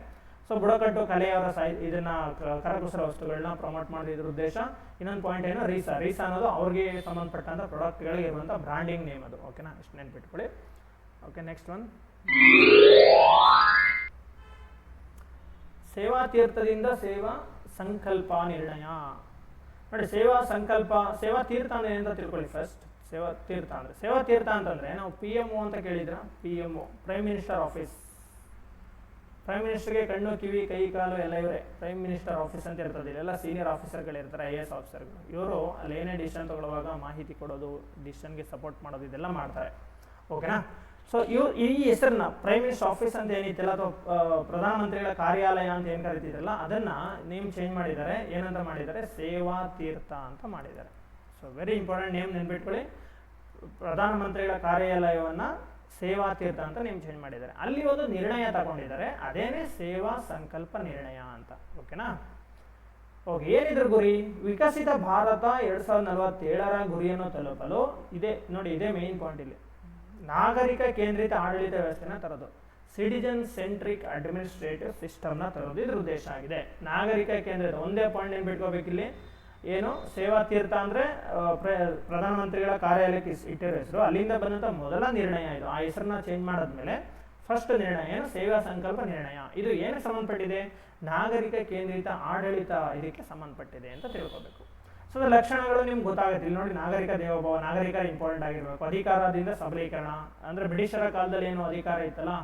ಸೊ ಬುಡಕಟ್ಟು ಕಲೆಯವರ ಇದನ್ನ ಕರಕುಶಲ ವಸ್ತುಗಳನ್ನ ಪ್ರಮೋಟ್ ಮಾಡಿದ್ರ ಉದ್ದೇಶ. ಇನ್ನೊಂದು ಪಾಯಿಂಟ್ ಏನು, ರೀಸಾ ಅನ್ನೋದು ಅವ್ರಿಗೆ ಸಂಬಂಧಪಟ್ಟಂಥ ಪ್ರಾಡಕ್ಟ್ಗಳಿಗೆ ಇರುವಂಥ ಬ್ರಾಂಡಿಂಗ್ ನೇಮ್ ಅದು. ಓಕೆನಾ? ಇಷ್ಟು ನೆನ್ಪಿಟ್ಕೊಳ್ಳಿ. ಓಕೆ, ನೆಕ್ಸ್ಟ್ ಒನ್, ಸೇವಾ ತೀರ್ಥದಿಂದ ಸೇವಾ ಸಂಕಲ್ಪ ನಿರ್ಣಯ. ನೋಡಿ, ಸೇವಾ ತೀರ್ಥ ಅಂದ್ರೆ ಏನಂತ ತಿಳ್ಕೊಳ್ಳಿ ಫಸ್ಟ್. ಸೇವಾ ತೀರ್ಥ ಅಂತಂದ್ರೆ ನಾವು PMO ಅಂತ ಕೇಳಿದ್ರ, PMO prime minister office. Prime ಮಿನಿಸ್ಟರ್ಗೆ ಕಣ್ಣು ಕಿವಿ ಕೈ ಕಾಲು ಎಲ್ಲ ಇವರೇ. ಪ್ರೈಮ್ ಮಿನಿಸ್ಟರ್ ಆಫೀಸ್ ಅಂತ ಇರ್ತದೆ, ಇಲ್ಲೆಲ್ಲ ಸೀನಿಯರ್ ಆಫೀಸರ್ಗಳಿರ್ತಾರೆ, IAS ಆಫೀಸರ್ಗಳು. ಇವರು ಅಲ್ಲಿ ಏನೇ ಡಿಸಿಷನ್ ತಗೊಳ್ಳುವಾಗ ಮಾಹಿತಿ ಕೊಡೋದು, ಡಿಸಿಷನ್ಗೆ ಸಪೋರ್ಟ್ ಮಾಡೋದು, ಇದೆಲ್ಲ ಮಾಡ್ತಾರೆ. ಓಕೆನಾ? ಸೊ ಈ ಹೆಸರನ್ನ ಪ್ರೈಮ್ ಮಿನಿಸ್ಟರ್ ಆಫೀಸ್ ಅಂತ ಏನಿತ್ತಲ್ಲ, ಅಥವಾ ಪ್ರಧಾನಮಂತ್ರಿಗಳ ಕಾರ್ಯಾಲಯ ಅಂತ ಏನು ಕರಿತಿದ್ರಲ್ಲ, ಅದನ್ನ ನೇಮ್ ಚೇಂಜ್ ಮಾಡಿದ್ದಾರೆ. ಏನಂತ ಮಾಡಿದ್ದಾರೆ? ಸೇವಾ ತೀರ್ಥ ಅಂತ ಮಾಡಿದ್ದಾರೆ. ಸೊ ವೆರಿ ಇಂಪಾರ್ಟೆಂಟ್ ನೇಮ್ ನೆನ್ಪಿಟ್ಕೊಳ್ಳಿ. ಪ್ರಧಾನಮಂತ್ರಿಗಳ ಕಾರ್ಯಾಲಯವನ್ನ ಸೇವಾ ತೀರ್ಥ ಅಂತ ನೇಮ್ ಚೇಂಜ್ ಮಾಡಿದ್ದಾರೆ. ಅಲ್ಲಿ ಒಂದು ನಿರ್ಣಯ ತಗೊಂಡಿದ್ದಾರೆ, ಅದೇನೇ ಸೇವಾ ಸಂಕಲ್ಪ ನಿರ್ಣಯ ಅಂತ. ಓಕೆನಾ? ಓಕೆ, ಏನಿದ್ರ ಗುರಿ? ವಿಕಸಿತ ಭಾರತ 2047ರ ಗುರಿಯನ್ನು ತಲುಪಲು ಇದೆ. ನೋಡಿ, ಇದೇ ಮೇನ್ ಪಾಯಿಂಟ್ ಇಲ್ಲಿ. ನಾಗರಿಕ ಕೇಂದ್ರಿತ ಆಡಳಿತ ವ್ಯವಸ್ಥೆನ ತರೋದು, ಸಿಟಿಜನ್ ಸೆಂಟ್ರಿಕ್ ಅಡ್ಮಿನಿಸ್ಟ್ರೇಟಿವ್ ಸಿಸ್ಟಮ್ನ ತರೋದು ಇದ್ರ ಉದ್ದೇಶ ಆಗಿದೆ. ನಾಗರಿಕ ಕೇಂದ್ರಿತ, ಒಂದೇ ಪಾಯಿಂಟ್ ಏನು ಬಿಟ್ಕೋಬೇಕಿಲ್ಲಿ, ಏನು ಸೇವಾ ತೀರ್ಥ ಅಂದರೆ ಪ್ರಧಾನಮಂತ್ರಿಗಳ ಕಾರ್ಯಾಲಯಕ್ಕೆ ಇಟ್ಟಿರೋ ಹೆಸರು, ಅಲ್ಲಿಂದ ಬಂದಂಥ ಮೊದಲ ನಿರ್ಣಯ ಇದು. ಆ ಹೆಸರನ್ನ ಚೇಂಜ್ ಮಾಡಿದ್ಮೇಲೆ ಫಸ್ಟ್ ನಿರ್ಣಯ ಏನು? ಸೇವಾ ಸಂಕಲ್ಪ ನಿರ್ಣಯ. ಇದು ಏನಕ್ಕೆ ಸಂಬಂಧಪಟ್ಟಿದೆ? ನಾಗರಿಕ ಕೇಂದ್ರಿತ ಆಡಳಿತ ಇದಕ್ಕೆ ಸಂಬಂಧಪಟ್ಟಿದೆ ಅಂತ ತಿಳ್ಕೊಬೇಕು. ಸೊ ಲಕ್ಷಣಗಳು ನಿಮ್ಗೆ ಗೊತ್ತಾಗುತ್ತೆ. ಇಲ್ಲಿ ನೋಡಿ, ನಾಗರಿಕ ದೇವೋಭವ, ನಾಗರಿಕ ಇಂಪಾರ್ಟೆಂಟ್ ಆಗಿರಬೇಕು. ಅಧಿಕಾರದಿಂದ ಸಬಲೀಕರಣ, ಅಂದರೆ ಬ್ರಿಟಿಷರ ಕಾಲದಲ್ಲಿ ಏನು ಅಧಿಕಾರ ಇತ್ತಲ್ಲ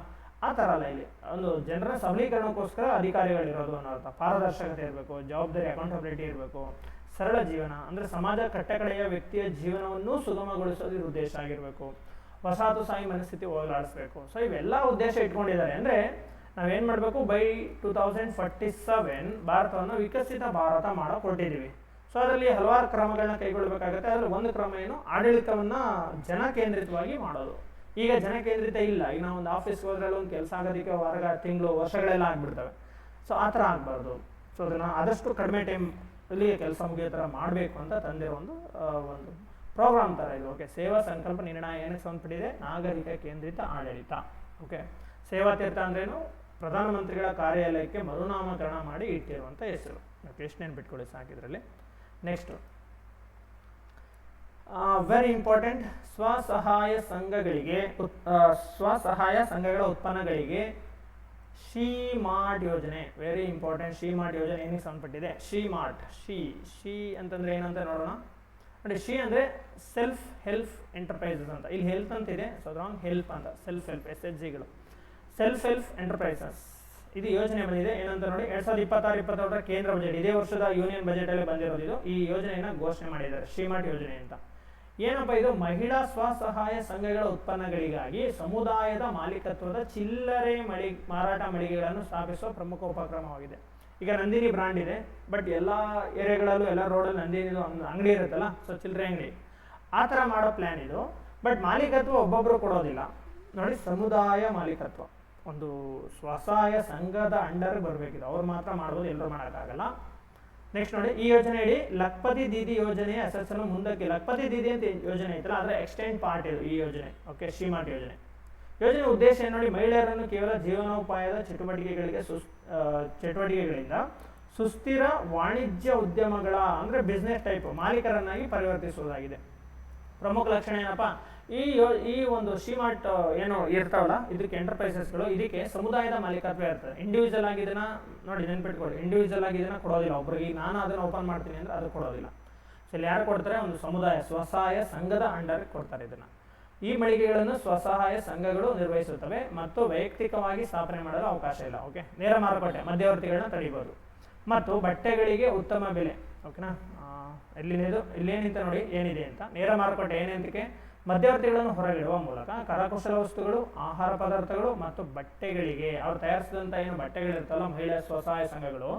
ಆ ಥರ ಅಲ್ಲ, ಇಲ್ಲಿ ಒಂದು ಜನರ ಸಬಲೀಕರಣಕ್ಕೋಸ್ಕರ ಅಧಿಕಾರಿಗಳಿರೋದು ಅನ್ನೋ ಅರ್ಥ. ಪಾರದರ್ಶಕತೆ ಇರಬೇಕು, ಜವಾಬ್ದಾರಿ, ಅಕೌಂಟಬಿಲಿಟಿ ಇರಬೇಕು, ಸರಳ ಜೀವನ, ಅಂದರೆ ಸಮಾಜ ಕಟ್ಟಕಡೆಯ ವ್ಯಕ್ತಿಯ ಜೀವನವನ್ನು ಸುಗಮಗೊಳಿಸೋದು ಉದ್ದೇಶ ಆಗಿರಬೇಕು. ವಸಾಹತುಶಾಹಿ ಮನಸ್ಥಿತಿ ಹೋಗಲಾಡಿಸ್ಬೇಕು. ಸೊ ಇವೆಲ್ಲ ಉದ್ದೇಶ ಇಟ್ಕೊಂಡಿದ್ದಾರೆ. ಅಂದರೆ ನಾವೇನು ಮಾಡಬೇಕು? ಬೈ 2047 ಭಾರತವನ್ನು ವಿಕಸಿತ ಭಾರತ ಮಾಡೋ ಕೊಟ್ಟಿದ್ದೀವಿ. ಸೊ ಅದರಲ್ಲಿ ಹಲವಾರು ಕ್ರಮಗಳನ್ನ ಕೈಗೊಳ್ಳಬೇಕಾಗುತ್ತೆ. ಅದರಲ್ಲಿ ಒಂದು ಕ್ರಮ ಏನು? ಆಡಳಿತವನ್ನು ಜನಕೇಂದ್ರಿತವಾಗಿ ಮಾಡೋದು. ಈಗ ಜನಕೇಂದ್ರಿತ ಇಲ್ಲ. ಈಗ ನಾವು ಒಂದು ಆಫೀಸ್ಗೆ ಹೋದ್ರೆ ಒಂದು ಕೆಲಸ ಆಗೋದಕ್ಕೆ ತಿಂಗಳು ವರ್ಷಗಳೆಲ್ಲ ಆಗಿಬಿಡ್ತವೆ. ಸೊ ಆ ಥರ ಆಗಬಾರ್ದು. ಸೊ ಅದನ್ನು ಆದಷ್ಟು ಕಡಿಮೆ ಟೈಮ್ ಇಲ್ಲಿ ಕೆಲಸ ಮುಗಿಯೋ ಥರ ಮಾಡಬೇಕು ಅಂತ ತಂದಿರೋ ಒಂದು ಪ್ರೋಗ್ರಾಮ್ ಥರ ಇದು. ಓಕೆ, ಸೇವಾ ಸಂಕಲ್ಪ ನಿರ್ಣಯ ಏನಕ್ಕೆ ಸಂಬಂಧಪಟ್ಟಿದೆ? ನಾಗರಿಕ ಕೇಂದ್ರಿತ ಆಡಳಿತ. ಓಕೆ, ಸೇವಾ ತೀರ್ಥ ಅಂದ್ರೇನು? ಪ್ರಧಾನಮಂತ್ರಿಗಳ ಕಾರ್ಯಾಲಯಕ್ಕೆ ಮರುನಾಮಕರಣ ಮಾಡಿ ಇಟ್ಟಿರುವಂಥ ಹೆಸರು. ಓಕೆ, ಎಷ್ಟು ನೆನ್ಪಿಟ್ಕೊಳ್ಳಿ ಸಾಕಿದ್ರಲ್ಲಿ. ನೆಕ್ಸ್ಟು ವೆರಿ ಇಂಪಾರ್ಟೆಂಟ್, ಸ್ವಸಹಾಯ ಸಂಘಗಳ ಉತ್ಪನ್ನಗಳಿಗೆ ಶಿ-ಮಾರ್ಟ್ ಯೋಜನೆ. Very important. ಶಿ-ಮಾರ್ಟ್ ಯೋಜನೆ ಏನಕ್ಕೆ ಸಂಬಂಧಪಟ್ಟಿದೆ? ಶಿ-ಮಾರ್ಟ್, ಶಿ ಅಂತಂದ್ರೆ ಏನಂತ ನೋಡೋಣ. ನೋಡಿ ಶಿ ಅಂದರೆ ಸೆಲ್ಫ್ ಹೆಲ್ಪ್ ಎಂಟರ್ಪ್ರೈಸಸ್ ಅಂತ, ಇಲ್ಲಿ ಹೆಲ್ತ್ ಅಂತಿದೆ, ಸೊ ರಾಂಗ್ ಹೆಲ್ಪ್ ಅಂತ, ಸೆಲ್ಫ್ ಹೆಲ್ಪ್ SHGಗಳು, ಸೆಲ್ಫ್ ಹೆಲ್ಪ್ ಎಂಟರ್ಪ್ರೈಸಸ್. ಇದು ಯೋಜನೆ ಬಂದಿದೆ ಏನಂತ ನೋಡಿ, 2026-27 ಕೇಂದ್ರ ಬಜೆಟ್, ಇದೇ ವರ್ಷದ ಯೂನಿಯನ್ ಬಜೆಟಲ್ಲಿ ಬಂದಿರೋದು ಇದು. ಈ ಯೋಜನೆಯನ್ನು ಘೋಷಣೆ ಮಾಡಿದ್ದಾರೆ, ಶ್ರೀಮಾರ್ಟ್ ಯೋಜನೆ ಅಂತ. ಏನಪ್ಪ ಇದು, ಮಹಿಳಾ ಸ್ವಸಹಾಯ ಸಂಘಗಳ ಉತ್ಪನ್ನಗಳಿಗಾಗಿ ಸಮುದಾಯದ ಮಾಲೀಕತ್ವದ ಚಿಲ್ಲರೆ ಮಾರಾಟ ಮಳಿಗೆಗಳನ್ನು ಸ್ಥಾಪಿಸುವ ಪ್ರಮುಖ ಉಪಕ್ರಮವಾಗಿದೆ. ಈಗ ನಂದಿನಿ ಬ್ರಾಂಡ್ ಇದೆ, ಬಟ್ ಎಲ್ಲ ಏರಿಯಾಗಳಲ್ಲೂ ಎಲ್ಲ ರೋಡಲ್ಲಿ ನಂದಿನಿದು ಒಂದು ಅಂಗಡಿ ಇರುತ್ತಲ್ಲ, ಸೊ ಚಿಲ್ಲರೆ ಅಂಗಡಿ ಆ ಥರ ಮಾಡೋ ಪ್ಲ್ಯಾನ್ ಇದು. ಬಟ್ ಮಾಲೀಕತ್ವ ಒಬ್ಬೊಬ್ಬರು ಕೊಡೋದಿಲ್ಲ ನೋಡಿ, ಸಮುದಾಯ ಮಾಲೀಕತ್ವ ಒಂದು ಸ್ವಸಹಾಯ ಸಂಘದ ಅಂಡರ್ ಬರಬೇಕಿದೆ, ಅವ್ರು ಮಾತ್ರ ಮಾಡ್ಬೋದು, ಎಲ್ಲರೂ ಮಾಡೋಕ್ಕಾಗಲ್ಲ. ನೆಕ್ಸ್ಟ್ ನೋಡಿ, ಈ ಯೋಜನೆ ಇಡೀ ಲಖಪತಿ ದೀದಿ ಯೋಜನೆಯ ಹೆಸರನ್ನು ಮುಂದಕ್ಕೆ, ಲಖಪತಿ ದೀದಿ ಅಂತ ಯೋಜನೆ ಐತಲ್ಲ ಅದರ ಎಕ್ಸ್ಟೆಂಡ್ ಪಾರ್ಟ್ ಇದು ಈ ಯೋಜನೆ. ಓಕೆ, ಶ್ರೀಮಾರ್ಟ್ ಯೋಜನೆ. ಯೋಜನೆ ಉದ್ದೇಶ ಏನು ನೋಡಿ, ಮಹಿಳೆಯರನ್ನು ಕೇವಲ ಜೀವನೋಪಾಯದ ಚಟುವಟಿಕೆಗಳಿಂದ ಸುಸ್ಥಿರ ವಾಣಿಜ್ಯ ಉದ್ಯಮಗಳ ಅಂದರೆ ಬಿಸ್ನೆಸ್ ಟೈಪ್ ಮಾಲೀಕರನ್ನಾಗಿ ಪರಿವರ್ತಿಸುವುದಾಗಿದೆ. ಪ್ರಮುಖ ಲಕ್ಷಣ ಏನಪ್ಪ, ಈ ಒಂದು ಶ್ರೀಮಾರ್ಟ್ ಏನು ಇರ್ತಾವಲ್ಲ ಇದಕ್ಕೆ ಎಂಟರ್ಪ್ರೈಸಸ್ಗಳು, ಇದಕ್ಕೆ ಸಮುದಾಯದ ಮಾಲೀಕತ್ವ ಇರ್ತದೆ. ಇಂಡಿವಿಜುವಲ್ ಆಗಿ ಇದನ್ನ ನೋಡಿ ನೆನ್ಪಿಟ್ಕೊಳ್ಳಿ, ಇಂಡಿವಿಜುವಲ್ ಆಗಿ ಇದನ್ನ ಕೊಡೋದಿಲ್ಲ ಒಬ್ರಿಗೆ. ನಾನು ಅದನ್ನು ಓಪನ್ ಮಾಡ್ತೀನಿ ಅಂದರೆ ಅದು ಕೊಡೋದಿಲ್ಲ. ಸೊ ಇಲ್ಲಿ ಯಾರು ಕೊಡ್ತಾರೆ, ಒಂದು ಸಮುದಾಯ ಸ್ವಸಹಾಯ ಸಂಘದ ಅಂಡರ್ ಕೊಡ್ತಾರೆ ಇದನ್ನ. ಈ ಮಳಿಗೆಗಳನ್ನು ಸ್ವಸಹಾಯ ಸಂಘಗಳು ನಿರ್ವಹಿಸುತ್ತವೆ ಮತ್ತು ವೈಯಕ್ತಿಕವಾಗಿ ಸ್ಥಾಪನೆ ಮಾಡಲು ಅವಕಾಶ ಇಲ್ಲ. ಓಕೆ, ನೇರ ಮಾರುಕಟ್ಟೆ ಮಧ್ಯವರ್ತಿಗಳನ್ನ ತಡಿಬೋದು ಮತ್ತು ಬಟ್ಟೆಗಳಿಗೆ ಉತ್ತಮ ಬೆಲೆ. ಓಕೆನಾ, ಇಲ್ಲೇನಿಂತ ನೋಡಿ ಏನಿದೆ ಅಂತ, ನೇರ ಮಾರುಕಟ್ಟೆ ಏನಂತಕ್ಕೆ, ಮಧ್ಯವರ್ತಿಗಳನ್ನು ಹೊರಗಿಡುವ ಮೂಲಕ ಕರಕುಶಲ ವಸ್ತುಗಳು, ಆಹಾರ ಪದಾರ್ಥಗಳು ಮತ್ತು ಬಟ್ಟೆಗಳಿಗೆ ಅವ್ರು ತಯಾರಿಸಿದಂಥ ಏನು ಬಟ್ಟೆಗಳಿರ್ತಲ್ಲ ಮಹಿಳಾ ಸ್ವಸಹಾಯ ಸಂಘಗಳು,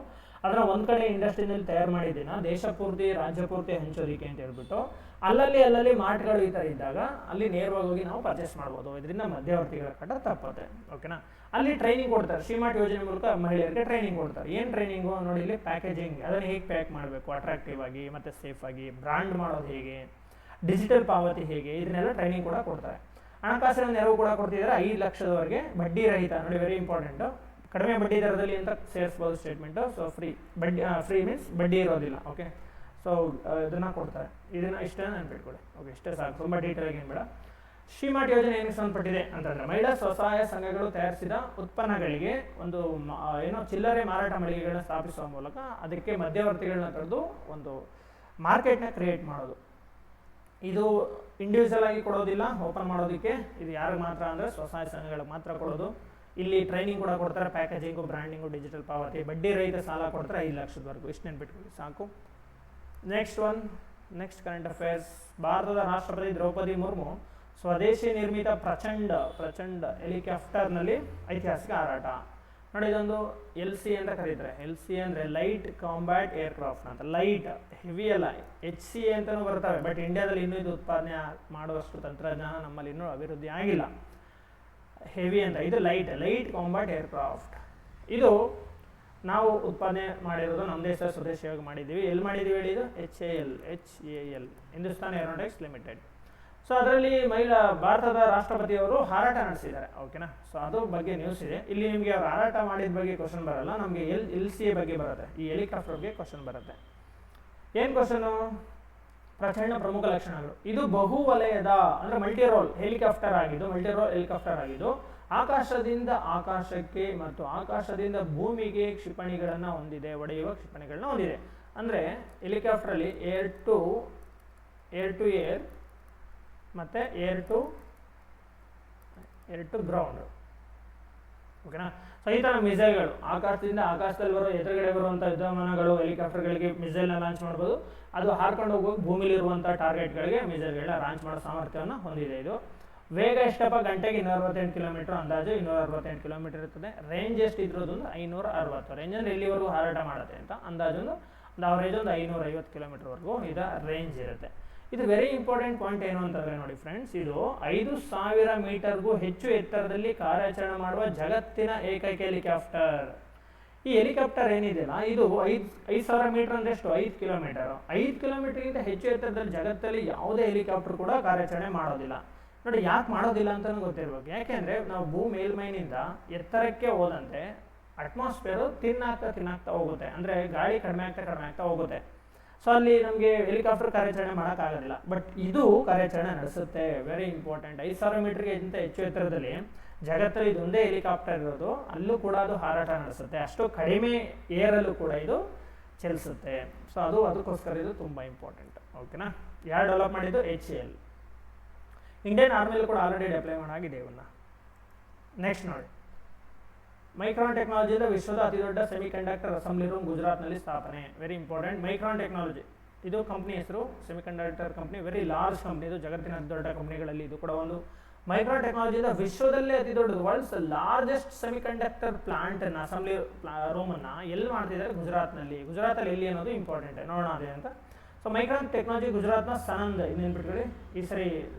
ಅದನ್ನ ಒಂದ್ ಕಡೆ ಇಂಡಸ್ಟ್ರಿನಲ್ಲಿ ತಯಾರು ಮಾಡಿದ್ದೀನ ದೇಶ ಪೂರ್ತಿ ರಾಜ್ಯ ಪೂರ್ತಿ ಹಂಚೋದಿಕ್ಕೆ ಅಂತ ಹೇಳ್ಬಿಟ್ಟು ಅಲ್ಲಲ್ಲಿ ಮಾರ್ಟ್ಗಳು ಈ ಥರ ಇದ್ದಾಗ ಅಲ್ಲಿ ನೇರವಾಗಿ ಹೋಗಿ ನಾವು ಪರ್ಚೇಸ್ ಮಾಡ್ಬೋದು. ಇದರಿಂದ ಮಧ್ಯವರ್ತಿಗಳ ಕಟ್ಟ ತಪ್ಪುತ್ತೆ. ಓಕೆನಾ, ಅಲ್ಲಿ ಟ್ರೈನಿಂಗ್ ಕೊಡ್ತಾರೆ, ಶ್ರೀಮಾರ್ಟ್ ಯೋಜನೆ ಮೂಲಕ ಮಹಿಳೆಯರಿಗೆ ಟ್ರೈನಿಂಗ್ ಕೊಡ್ತಾರೆ. ಏನು ಟ್ರೈನಿಂಗು ನೋಡಿ, ಇಲ್ಲಿ ಪ್ಯಾಕೇಜಿಂಗ್, ಅದನ್ನು ಹೇಗೆ ಪ್ಯಾಕ್ ಮಾಡಬೇಕು ಅಟ್ರಾಕ್ಟಿವ್ ಆಗಿ ಮತ್ತು ಸೇಫ್ ಆಗಿ, ಬ್ರ್ಯಾಂಡ್ ಮಾಡೋದು ಹೇಗೆ, ಡಿಜಿಟಲ್ ಪಾವತಿ ಹೇಗೆ, ಇದನ್ನೆಲ್ಲ ಟ್ರೈನಿಂಗ್ ಕೂಡ ಕೊಡ್ತಾರೆ. ಹಣಕಾಸಿನ ನೆರವು ಕೂಡ ಕೊಡ್ತಿದ್ದಾರೆ 5 ಲಕ್ಷದವರೆಗೆ ಬಡ್ಡಿ ರಹಿತ. ನೋಡಿ ವೆರಿ ಇಂಪಾರ್ಟೆಂಟು, ಕಡಿಮೆ ಬಡ್ಡಿ ದರದಲ್ಲಿ ಅಂತ ಸೇರಿಸ್ಬೋದು ಸ್ಟೇಟ್ಮೆಂಟು. ಸೊ ಫ್ರೀ ಮೀನ್ಸ್ ಬಡ್ಡಿ ಇರೋದಿಲ್ಲ. ಓಕೆ, ಸೊ ಇದನ್ನು ಕೊಡ್ತಾರೆ. ಇದನ್ನು ಇಷ್ಟೇ ನೆನ್ಪಿಟ್ಕೊಳ್ಳಿ. ಓಕೆ, ಇಷ್ಟೇ ಸಾಕು, ತುಂಬ ಡೀಟೇಲಾಗಿ ಏನು ಬೇಡ. ಶ್ರೀಮಾರ್ಟ್ ಯೋಜನೆ ಏನಕ್ಕೆ ಸಂಬಂಧಪಟ್ಟಿದೆ ಅಂತಂದರೆ, ಮಹಿಳಾ ಸ್ವಸಹಾಯ ಸಂಘಗಳು ತಯಾರಿಸಿದ ಉತ್ಪನ್ನಗಳಿಗೆ ಒಂದು ಏನೋ ಚಿಲ್ಲರೆ ಮಾರಾಟ ಮಳಿಗೆಗಳನ್ನ ಸ್ಥಾಪಿಸುವ ಮೂಲಕ ಅದಕ್ಕೆ ಮಧ್ಯವರ್ತಿಗಳನ್ನ ತಡೆದು ಒಂದು ಮಾರ್ಕೆಟ್ನ ಕ್ರಿಯೇಟ್ ಮಾಡೋದು. ಇದು ಇಂಡಿವಿಜುವಲ್ ಆಗಿ ಕೊಡೋದಿಲ್ಲ ಓಪನ್ ಮಾಡೋದಕ್ಕೆ, ಇದು ಯಾರಿಗೆ ಮಾತ್ರ ಅಂದರೆ ಸ್ವಸಹಾಯ ಸಂಘಗಳಿಗೆ ಮಾತ್ರ ಕೊಡೋದು. ಇಲ್ಲಿ ಟ್ರೈನಿಂಗ್ ಕೂಡ ಕೊಡ್ತಾರೆ, ಪ್ಯಾಕೇಜಿಂಗು, ಬ್ರ್ಯಾಂಡಿಂಗು, ಡಿಜಿಟಲ್ ಪಾವತಿ, ಬಡ್ಡಿ ರಹಿತ ಸಾಲ ಕೊಡ್ತಾರೆ 5 ಲಕ್ಷದವರೆಗೂ. ಇಷ್ಟು ನೆನ್ಪಿಟ್ಕೊಳ್ಳಿ ಸಾಕು. Next current affairs. ಭಾರತದ ರಾಷ್ಟ್ರಪತಿ ದ್ರೌಪದಿ ಮುರ್ಮು ಸ್ವದೇಶಿ ನಿರ್ಮಿತ ಪ್ರಚಂಡ ಹೆಲಿಕಾಪ್ಟರ್ನಲ್ಲಿ ಐತಿಹಾಸಿಕ ಹಾರಾಟ. ನೋಡಿ, ಇದೊಂದು LC ಅಂತ ಕರೀತಾರೆ. LC ಅಂದರೆ ಲೈಟ್ ಕಾಂಬ್ಯಾಟ್ ಏರ್ಕ್ರಾಫ್ಟ್ ಅಂತ. ಲೈಟ್, ಹೆವಿ ಅಲ್ಲ, HC ಅಂತಲೂ ಬರ್ತವೆ. ಬಟ್ ಇಂಡಿಯಾದಲ್ಲಿ ಇನ್ನೂ ಇದು ಉತ್ಪಾದನೆ ಮಾಡುವಷ್ಟು ತಂತ್ರಜ್ಞಾನ ನಮ್ಮಲ್ಲಿ ಇನ್ನೂ ಅಭಿವೃದ್ಧಿ ಆಗಿಲ್ಲ. ಹೆವಿ ಅಂತ, ಇದು ಲೈಟ್ ಕಾಂಬ್ಯಾಟ್ ಏರ್ಕ್ರಾಫ್ಟ್. ಇದು ನಾವು ಉತ್ಪಾದನೆ ಮಾಡಿರೋದು ನಮ್ಮ ದೇಶ ಸ್ವದೇಶಿಯಾಗಿ ಮಾಡಿದ್ದೀವಿ. ಎಲ್ಲಿ ಮಾಡಿದ್ದೀವಿ ಹೇಳಿ, ಇದು HAL Hindustan aeronautics limited. So ಅದರಲ್ಲಿ ಭಾರತದ ರಾಷ್ಟ್ರಪತಿಯವರು ಹಾರಾಟ ನಡೆಸಿದ್ದಾರೆ. ಓಕೆನಾ, ಸೊ ಅದ್ರ ಬಗ್ಗೆ ನ್ಯೂಸ್ ಇದೆ. ಇಲ್ಲಿ ನಿಮಗೆ ಅವ್ರು ಹಾರಾಟ ಮಾಡಿದ ಬಗ್ಗೆ ಕ್ವಶನ್ ಬರಲ್ಲ, ನಮಗೆ LC ಬಗ್ಗೆ ಬರುತ್ತೆ, ಈ ಹೆಲಿಕಾಪ್ಟರ್ ಬಗ್ಗೆ ಕ್ವಶನ್ ಬರುತ್ತೆ. ಏನು ಕ್ವಶನು, ಪ್ರಚಂಡ ಪ್ರಮುಖ ಲಕ್ಷಣಗಳು. ಇದು ಬಹುವಲಯದ ಅಂದರೆ ಮಲ್ಟಿ ರೋಲ್ ಹೆಲಿಕಾಪ್ಟರ್ ಆಗಿದ್ದು ಆಕಾಶದಿಂದ ಆಕಾಶಕ್ಕೆ ಮತ್ತು ಆಕಾಶದಿಂದ ಭೂಮಿಗೆ ಕ್ಷಿಪಣಿಗಳನ್ನು ಹೊಂದಿದೆ, ಹೊಡೆಯುವ ಕ್ಷಿಪಣಿಗಳನ್ನ ಹೊಂದಿದೆ. ಅಂದರೆ ಹೆಲಿಕಾಪ್ಟರಲ್ಲಿ ಏರ್ ಟು ಏರ್ ಮತ್ತು ಏರ್ ಟು ಗ್ರೌಂಡ್. ಓಕೆನಾ, ಸೊ ಈ ಥರ ಮಿಸೈಲ್ಗಳು ಆಕಾಶದಲ್ಲಿ ಬರೋ ಎದುರುಗಡೆ ಬರುವಂಥ ಯುದ್ಧವಿಮಾನಗಳು ಹೆಲಿಕಾಪ್ಟರ್ಗಳಿಗೆ ಮಿಸೈಲ್ನ ಲಾಂಚ್ ಮಾಡ್ಬೋದು. ಅದು ಹಾರ್ಕೊಂಡು ಹೋಗಿ ಭೂಮಿಲಿರುವಂಥ ಟಾರ್ಗೆಟ್ಗಳಿಗೆ ಮಿಸೈಲ್ಗಳನ್ನ ಲಾಂಚ್ ಮಾಡೋ ಸಾಮರ್ಥ್ಯವನ್ನು ಹೊಂದಿದೆ. ಇದು ವೇಗ ಎಷ್ಟಪ್ಪ, ಗಂಟೆಗೆ 268 ಕಿಲೋಮೀಟರ್, ಅಂದಾಜು 268 ಕಿಲೋಮೀಟರ್ ಇರ್ತದೆ. ರೇಂಜ್ ಎಷ್ಟು ಇದ್ರದ್ದು, 560 ರೇಂಜ್ ಅಂದರೆ ಎಲ್ಲಿವರೆಗೂ ಹಾರಾಟ ಮಾಡುತ್ತೆ ಅಂತ ಅಂದಾಜು ಒಂದು ಅವರೇಜ್ 550 ಕಿಲೋಮೀಟರ್ವರೆಗೂ ಇದರ ರೇಂಜ್ ಇರುತ್ತೆ. ಇದು ವೆರಿ ಇಂಪಾರ್ಟೆಂಟ್ ಪಾಯಿಂಟ್ ಏನು ಅಂತಂದರೆ ನೋಡಿ ಫ್ರೆಂಡ್ಸ್, ಇದು 5000 ಮೀಟರ್ಗೂ ಹೆಚ್ಚು ಎತ್ತರದಲ್ಲಿ ಕಾರ್ಯಾಚರಣೆ ಮಾಡುವ ಜಗತ್ತಿನ ಏಕೈಕ ಹೆಲಿಕಾಪ್ಟರ್. ಈ ಹೆಲಿಕಾಪ್ಟರ್ ಏನಿದೆಯಲ್ಲ, ಇದು 5000 ಮೀಟರ್ ಅಂದರೆ ಎಷ್ಟು, 5 ಕಿಲೋಮೀಟರ್. 5 ಕಿಲೋಮೀಟರ್ಗಿಂತ ಹೆಚ್ಚು ಎತ್ತರದಲ್ಲಿ ಜಗತ್ತಲ್ಲಿ ಯಾವುದೇ ಹೆಲಿಕಾಪ್ಟರ್ ಕೂಡ ಕಾರ್ಯಾಚರಣೆ ಮಾಡೋದಿಲ್ಲ. ನೋಡಿ, ಯಾಕೆ ಮಾಡೋದಿಲ್ಲ ಅಂತಲೂ ಗೊತ್ತಿರ್ಬೇಕು. ಯಾಕೆಂದರೆ ನಾವು ಮೇಲ್ಮೈನಿಂದ ಎತ್ತರಕ್ಕೆ ಹೋದಂತೆ ಅಟ್ಮಾಸ್ಫಿಯರು ತಿನ್ನಾಗ್ತಾ ಹೋಗುತ್ತೆ, ಅಂದರೆ ಗಾಳಿ ಕಡಿಮೆ ಆಗ್ತಾ ಹೋಗುತ್ತೆ. ಸೊ ಅಲ್ಲಿ ನಮಗೆ ಹೆಲಿಕಾಪ್ಟರ್ ಕಾರ್ಯಾಚರಣೆ ಮಾಡೋಕ್ಕಾಗೋದಿಲ್ಲ. ಬಟ್ ಇದು ಕಾರ್ಯಾಚರಣೆ ನಡೆಸುತ್ತೆ. Very important. 5000 ಮೀಟರ್ಗಿಂತ ಹೆಚ್ಚು ಎತ್ತರದಲ್ಲಿ ಜಗತ್ತಲ್ಲಿ ಇದೊಂದೇ ಹೆಲಿಕಾಪ್ಟರ್ ಇರೋದು, ಅಲ್ಲೂ ಕೂಡ ಅದು ಹಾರಾಟ ನಡೆಸುತ್ತೆ. ಅಷ್ಟು ಕಡಿಮೆ ಏರಲ್ಲೂ ಕೂಡ ಇದು ಚಲಿಸುತ್ತೆ. ಸೊ ಅದಕ್ಕೋಸ್ಕರ ಇದು ತುಂಬ ಇಂಪಾರ್ಟೆಂಟ್. ಓಕೆನಾ, ಯಾರು ಡೆವಲಪ್ ಮಾಡಿದ್ದು HAL. ಇಂಡಿಯನ್ ಆರ್ಮಿಲಿ ಕೂಡ ಆಲ್ರೆಡಿ ಡಿಪ್ಲೈ ಮಾಡಾಗಿದೆ ಇವನ್ನ. ನೆಕ್ಸ್ಟ್ ನೋಡಿ, ಮೈಕ್ರಾನ್ ಟೆಕ್ನಾಲಜಿಯಿಂದ ವಿಶ್ವದ ಅತಿ ದೊಡ್ಡ ಸೆಮಿ ಕಂಡಕ್ಟರ್ ಅಸೆಂಬ್ಲಿ ರೂಮ್ ಗುಜರಾತ್ನಲ್ಲಿ ಸ್ಥಾಪನೆ. Very important. ಮೈಕ್ರಾನ್ ಟೆಕ್ನಾಲಜಿ ಇದು ಕಂಪ್ನಿ ಹೆಸರು, semi conductor company, very large company ಇದು, ಜಗತ್ತಿನ ಅತಿ ದೊಡ್ಡ ಕಂಪ್ನಿಗಳಲ್ಲಿ ಇದು ಕೂಡ ಒಂದು. ಮೈಕ್ರಾನ್ ಟೆಕ್ನಾಲಜಿಯಿಂದ ವಿಶ್ವದಲ್ಲೇ ಅತಿ ದೊಡ್ಡದು, world's largest semiconductor plant ಅನ್ನ, ಅಸೆಂಬ್ಲಿ ರೂಮ್ ಅನ್ನ ಎಲ್ಲಿ ಮಾಡ್ತಿದ್ದಾರೆ? ಗುಜರಾತ್ನಲ್ಲಿ. ಗುಜರಾತಲ್ಲಿ ಎಲ್ಲಿ ಅನ್ನೋದು ಇಂಪಾರ್ಟೆಂಟ್, ನೋಡೋಣ ಅದೇ ಅಂತ. ಸೊ ಮೈಕ್ರಾನ್ ಟೆಕ್ನಾಲಜಿ ಗುಜರಾತ್ನ ಸನಂದ್, ನೆನ್ಪಿಟ್ಕೊಳ್ಳಿ. ಈ ಸರಿ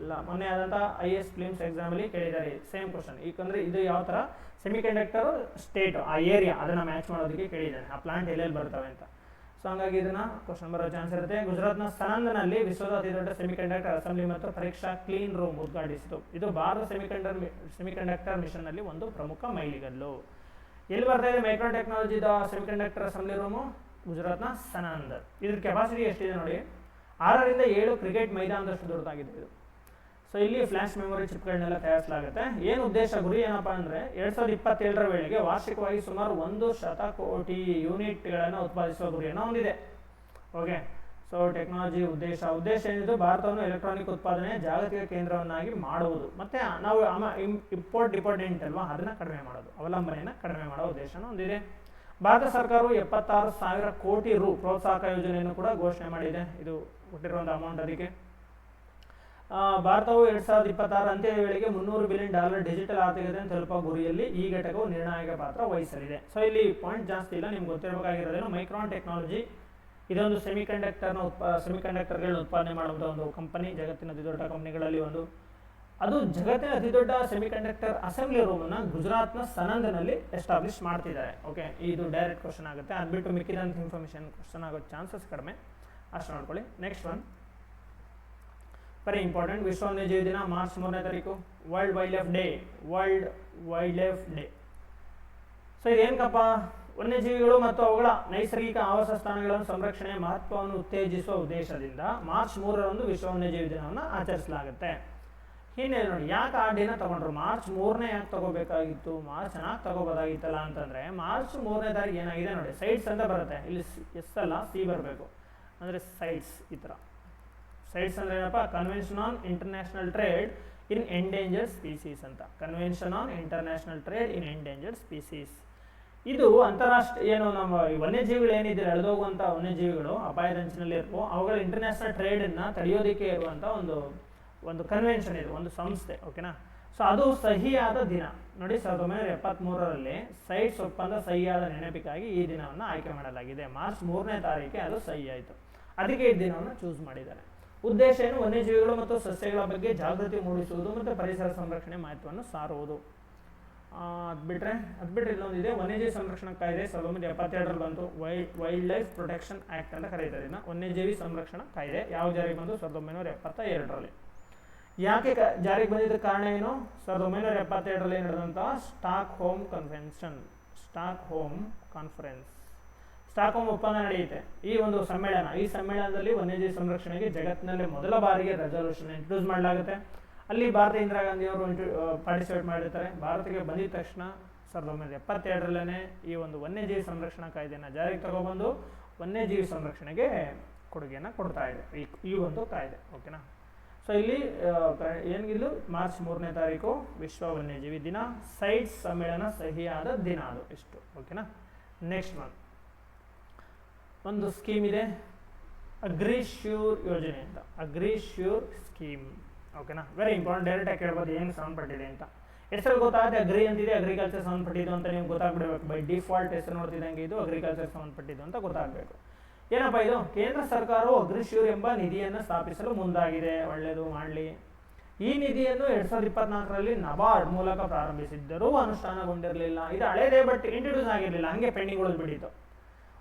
ಮೊನ್ನೆ ಆದಂಥ IAS ಫಿಲಿಮ್ಸ್ ಎಕ್ಸಾಮಲ್ಲಿ ಕೇಳಿದ್ದಾರೆ ಸೇಮ್ ಕ್ವಶನ್, ಯಾಕಂದ್ರೆ ಇದು ಯಾವ ಥರ ಸೆಮಿ ಕಂಡಕ್ಟರ್ ಸ್ಟೇಟ್, ಆ ಏರಿಯಾ ಅದನ್ನು ಮ್ಯಾಚ್ ಮಾಡೋದಕ್ಕೆ ಕೇಳಿದ್ದಾನೆ, ಆ ಪ್ಲಾಂಟ್ ಎಲ್ಲೆಲ್ಲಿ ಬರ್ತವೆ ಅಂತ. ಸೊ ಹಂಗಾಗಿ ಇದನ್ನ ಕ್ವಶನ್ ಬರೋ ಚಾನ್ಸ್ ಇರುತ್ತೆ. ಗುಜರಾತ್ನ ಸನಂದ್ನಲ್ಲಿ ವಿಶ್ವದ ಅತಿ ದೊಡ್ಡ ಸೆಮಿ ಕಂಡಕ್ಟರ್ ಅಸೆಂಬ್ಲಿ ಮತ್ತು ಪರೀಕ್ಷಾ ಕ್ಲೀನ್ ರೂಮ್ ಉದ್ಘಾಟಿಸಿತು. ಇದು ಭಾರತ ಸೆಮಿ ಕಂಡಕ್ಟರ್ ಮಿಷನ್ ನಲ್ಲಿ ಒಂದು ಪ್ರಮುಖ ಮೈಲಿಗಲ್ಲು. ಎಲ್ಲಿ ಬರ್ತಾ ಇದೆ ಮೈಕ್ರಾನ್ ಟೆಕ್ನಾಲಜಿದ ಸೆಮಿ ಕಂಡಕ್ಟರ್ ಅಸೆಂಬ್ಲಿ ರೂಮು? ಗುಜರಾತ್ನ ಸನಂದ್. ಇದ್ರ ಕೆಪಾಸಿಟಿ ಎಷ್ಟಿದೆ ನೋಡಿ, 6 ರಿಂದ 7 ಕ್ರಿಕೆಟ್ ಮೈದಾನದಷ್ಟು ದೊಡ್ಡದಾಗಿದೆ ಇದು. ಸೊ ಇಲ್ಲಿ ಫ್ಲಾಶ್ ಮೆಮೊರಿ ಚಿಪ್ಗಳನ್ನೆಲ್ಲ ತಯಾರಿಸಲಾಗುತ್ತೆ. ಏನು ಉದ್ದೇಶ, ಗುರಿ ಏನಪ್ಪಾ ಅಂದ್ರೆ 2027ರ ವೇಳೆಗೆ ವಾರ್ಷಿಕವಾಗಿ ಸುಮಾರು 100 ಕೋಟಿ ಯೂನಿಟ್ಗಳನ್ನು ಉತ್ಪಾದಿಸುವ ಗುರಿಯನ್ನು ಹೊಂದಿದೆ. ಓಕೆ, ಸೊ ಟೆಕ್ನಾಲಜಿ ಉದ್ದೇಶ ಏನಿದೆ, ಭಾರತವನ್ನು ಎಲೆಕ್ಟ್ರಾನಿಕ್ ಉತ್ಪಾದನೆಯ ಜಾಗತಿಕ ಕೇಂದ್ರವನ್ನಾಗಿ ಮಾಡುವುದು, ಮತ್ತೆ ನಾವು ಇಂಪೋರ್ಟ್ ಡಿಪೆಂಡೆಂಟ್ ಅಲ್ವಾ, ಅದನ್ನ ಕಡಿಮೆ ಮಾಡೋದು, ಅವಲಂಬನೆಯನ್ನು ಕಡಿಮೆ ಮಾಡೋ ಉದ್ದೇಶನ ಹೊಂದಿದೆ. ಭಾರತ ಸರ್ಕಾರವು 76,000 ಕೋಟಿ ರು ಪ್ರೋತ್ಸಾಹಕ ಯೋಜನೆಯನ್ನು ಕೂಡ ಘೋಷಣೆ ಮಾಡಿದೆ. ಇದು ಕೊಟ್ಟಿರುವ ಒಂದು ಅಮೌಂಟ್. ಅದಕ್ಕೆ ಭಾರತವು 2026 ಅಂತ್ಯದ ವೇಳೆಗೆ $300 ಬಿಲಿಯನ್ ಡಿಜಿಟಲ್ ಆರ್ಥಿಕತೆಯನ್ನು ತಲುಪುವ ಗುರಿಯಲ್ಲಿ ಈ ಘಟಕವು ನಿರ್ಣಾಯಕ ಪಾತ್ರ ವಹಿಸಲಿದೆ. ಸೊ ಇಲ್ಲಿ ಪಾಯಿಂಟ್ ಜಾಸ್ತಿ ಇಲ್ಲ, ನಿಮ್ಗೆ ಗೊತ್ತಿರಬೇಕಾಗಿರೋದೇನು, ಮೈಕ್ರಾನ್ ಟೆಕ್ನಾಲಜಿ ಇದೊಂದು ಸೆಮಿ ಕಂಡಕ್ಟರ್ಗಳನ್ನ ಉತ್ಪಾದನೆ ಮಾಡುವಂಥ ಒಂದು ಕಂಪನಿ, ಜಗತ್ತಿನ ಅತಿ ದೊಡ್ಡ ಕಂಪನಿಗಳಲ್ಲಿ ಒಂದು. ಅದು ಜಗತ್ತಿನ ಅತಿ ದೊಡ್ಡ ಸೆಮಿ ಕಂಡಕ್ಟರ್ ಅಸೆಂಬ್ಲಿ ರೂಮ್ ಅನ್ನ ಗುಜರಾತ್ನ ಸನಂದ್ನಲ್ಲಿ ಎಸ್ಟಾಬ್ಲಿಷ್ ಮಾಡ್ತಿದ್ದಾರೆ. ಓಕೆ, ಇದು ಡೈರೆಕ್ಟ್ ಕ್ವಶನ್ ಆಗುತ್ತೆ, ಅದು ಬಿಟ್ಟು ಮಿಕ್ಕಿದಂಥ ಇನ್ಫಾರ್ಮೇಷನ್ ಕ್ವಶನ್ ಆಗೋ ಚಾನ್ಸಸ್ ಕಡಿಮೆ, ಅಷ್ಟು ನೋಡ್ಕೊಳ್ಳಿ. ನೆಕ್ಸ್ಟ್ ಒನ್ ವೆರಿ ಇಂಪಾರ್ಟೆಂಟ್, ವಿಶ್ವ ವನ್ಯಜೀವಿ ದಿನ ಮಾರ್ಚ್ 3ನೇ ತಾರೀಕು, world wildlife day. So ಇದೇನಕ್ಕಪ್ಪ, ವನ್ಯಜೀವಿಗಳು ಮತ್ತು ಅವುಗಳ ನೈಸರ್ಗಿಕ ಆವಾಸ ಸ್ಥಾನಗಳನ್ನು ಸಂರಕ್ಷಣೆಯ ಮಹತ್ವವನ್ನು ಉತ್ತೇಜಿಸುವ ಉದ್ದೇಶದಿಂದ ಮಾರ್ಚ್ 3ರಂದು ವಿಶ್ವ ವನ್ಯಜೀವಿ ದಿನವನ್ನು ಆಚರಿಸಲಾಗುತ್ತೆ. ಹಿನ್ನೆಲೆ ನೋಡಿ, ಯಾಕೆ ಆ ದಿನ ತಗೊಂಡ್ರು, ಮಾರ್ಚ್ 3ನೇ ಯಾಕೆ ತಗೋಬೇಕಾಗಿತ್ತು, ಮಾರ್ಚ್ 4 ತಗೋಬೋದಾಗಿತ್ತಲ್ಲ ಅಂತಂದ್ರೆ, ಮಾರ್ಚ್ 3ನೇ ತಾರೀಕು ಏನಾಗಿದೆ ನೋಡಿ, ಸೈಟ್ಸ್ ಅಂತ ಬರುತ್ತೆ, ಇಲ್ಲಿ ಎಸ್ ಅಲ್ಲ ಸಿ ಬರಬೇಕು, ಅಂದರೆ ಸೈಟ್ಸ್. ಈ ಥರ ಸೈಟ್ಸ್ ಅಂದ್ರೆ ಏನಪ್ಪ, convention on international trade in endangered species ಅಂತ. Convention on international trade in endangered species. ಇದು ಅಂತಾರಾಷ್ಟ್ರೀಯ, ಏನು ನಮ್ಮ ವನ್ಯಜೀವಿಗಳು ಏನಿದೆ, ಎಳೆದೋಗುವಂಥ ವನ್ಯಜೀವಿಗಳು ಅಪಾಯದಂಚಿನಲ್ಲಿ ಇರುವ ಅವುಗಳ ಇಂಟರ್ನ್ಯಾಷನಲ್ ಟ್ರೇಡನ್ನು ತಡೆಯೋದಕ್ಕೆ ಇರುವಂಥ ಒಂದು ಕನ್ವೆನ್ಷನ್ ಇದೆ, ಒಂದು ಸಂಸ್ಥೆ. ಓಕೆನಾ. ಸೊ ಅದು ಸಹಿಯಾದ ದಿನ ನೋಡಿ, 1973ರಲ್ಲಿ ಸೈಟ್ಸ್ ಒಪ್ಪಂದ ಸಹಿಯಾದ ನೆನಪಿಗಾಗಿ ಈ ದಿನವನ್ನು ಆಯ್ಕೆ ಮಾಡಲಾಗಿದೆ. ಮಾರ್ಚ್ 3ನೇ ತಾರೀಕಿಗೆ ಅದು ಸಹಿ ಆಯಿತು, ಅದಕ್ಕೆ ಈ ದಿನವನ್ನು ಚೂಸ್ ಮಾಡಿದ್ದಾರೆ. ಉದ್ದೇಶ ಏನು, ವನ್ಯಜೀವಿಗಳು ಮತ್ತು ಸಸ್ಯಗಳ ಬಗ್ಗೆ ಜಾಗೃತಿ ಮೂಡಿಸುವುದು ಮತ್ತು ಪರಿಸರ ಸಂರಕ್ಷಣೆ ಮಹತ್ವವನ್ನು ಸಾರುವುದು. ಅದು ಬಿಟ್ಟರೆ ಇಲ್ಲೊಂದಿದೆ, ವನ್ಯಜೀವಿ ಸಂರಕ್ಷಣಾ ಕಾಯ್ದೆ 1972ರಲ್ಲಿ ಬಂತು, ವೈಲ್ಡ್ ಲೈಫ್ ಪ್ರೊಟೆಕ್ಷನ್ ಆ್ಯಕ್ಟ್ ಅಂತ ಕರೀತಾರೆ ಇದನ್ನ. ವನ್ಯಜೀವಿ ಸಂರಕ್ಷಣಾ ಕಾಯ್ದೆ ಯಾವ ಜಾರಿಗೆ ಬಂತು, 1972ರಲ್ಲಿ. ಯಾಕೆ ಜಾರಿಗೆ ಬಂದಿದ್ದ ಕಾರಣ ಏನು, 1972ರಲ್ಲಿ ನಡೆದಂತಹ ಸ್ಟಾಕ್ ಹೋಮ್ ಒಪ್ಪಂದ ನಡೆಯುತ್ತೆ. ಈ ಒಂದು ಸಮ್ಮೇಳನದಲ್ಲಿ ವನ್ಯಜೀವಿ ಸಂರಕ್ಷಣೆಗೆ ಜಗತ್ತಿನಲ್ಲಿ ಮೊದಲ ಬಾರಿಗೆ ರೆಸಲ್ಯೂಷನ್ ಇಂಟ್ರೊಡ್ಯೂಸ್ ಮಾಡಲಾಗುತ್ತೆ. ಅಲ್ಲಿ ಭಾರತ ಇಂದಿರಾ ಗಾಂಧಿ ಅವರು ಪಾರ್ಟಿಸಿಪೇಟ್ ಮಾಡಿರ್ತಾರೆ. ಭಾರತಕ್ಕೆ ಬಂದಿದ ತಕ್ಷಣ 1972ರಲ್ಲೇ ಈ ಒಂದು ವನ್ಯಜೀವಿ ಸಂರಕ್ಷಣಾ ಕಾಯ್ದೆಯನ್ನು ಜಾರಿಗೆ ತಗೊಬಂದು ವನ್ಯಜೀವಿ ಸಂರಕ್ಷಣೆಗೆ ಕೊಡುಗೆಯನ್ನು ಕೊಡ್ತಾ ಇದೆ ಈ ಒಂದು ಕಾಯ್ದೆ. ಓಕೆನಾ. ಸೊ ಇಲ್ಲಿ ಏನಿದು ಮಾರ್ಚ್ 3ನೇ ತಾರೀಕು ವಿಶ್ವ ವನ್ಯಜೀವಿ ದಿನ, ಸೈಟ್ಸ್ ಸಮ್ಮೇಳನ ಸಹಿಯಾದ ದಿನ ಅದು ಇಷ್ಟು. ಓಕೆನಾ. ನೆಕ್ಸ್ಟ್ ಒಂದು ಸ್ಕೀಮ್ ಇದೆ, ಅಗ್ರಿಶ್ಯೂರ್ ಯೋಜನೆ ಅಂತ, ಅಗ್ರಿಶ್ಯೂರ್ ಸ್ಕೀಮ್. ಓಕೆನಾ. ವೆರಿ ಇಂಪಾರ್ಟೆಂಟ್, ಡೈರೆಕ್ಟ್ ಆಗಿ ಕೇಳ್ಬೋದು ಏನು ಸಂಬಂಧಪಟ್ಟಿದೆ ಅಂತ. ಹೆಸರು ಗೊತ್ತಾಗುತ್ತೆ, ಅಗ್ರಿ ಅಂತಿದೆ, ಅಗ್ರಿಕಲ್ಚರ್ ಸಂಬಂಧಪಟ್ಟಿದ್ದು ಅಂತ ನೀವು ಗೊತ್ತಾಗ್ಬಿಡಬೇಕು. ಬೈ ಡಿಫಾಲ್ಟ್ ಹೆಸರು ನೋಡ್ತಿದ್ದಂಗೆ ಇದು ಅಗ್ರಿಕಲ್ಚರ್ ಸಂಬಂಧಪಟ್ಟಿದ್ದು ಅಂತ ಗೊತ್ತಾಗಬೇಕು. ಏನಪ್ಪ ಇದು, ಕೇಂದ್ರ ಸರ್ಕಾರವು ಅಗ್ರಿಶ್ಯೂರ್ ಎಂಬ ನಿಧಿಯನ್ನು ಸ್ಥಾಪಿಸಲು ಮುಂದಾಗಿದೆ. ಒಳ್ಳೆಯದು, ಮಾಡಲಿ. ಈ ನಿಧಿಯನ್ನು 2024ರಲ್ಲಿ ನಬಾರ್ಡ್ ಮೂಲಕ ಪ್ರಾರಂಭಿಸಿದ್ದರೂ ಅನುಷ್ಠಾನಗೊಂಡಿರಲಿಲ್ಲ. ಇದು ಹಳೇದೇ, ಬಟ್ ಇಂಟ್ರೊಡ್ಯೂಸ್ ಆಗಿರಲಿಲ್ಲ, ಹಂಗೆ ಪೆಂಡಿಂಗ್ ಉಳಿದ್ಬಿಟ್ಟಿತ್ತು.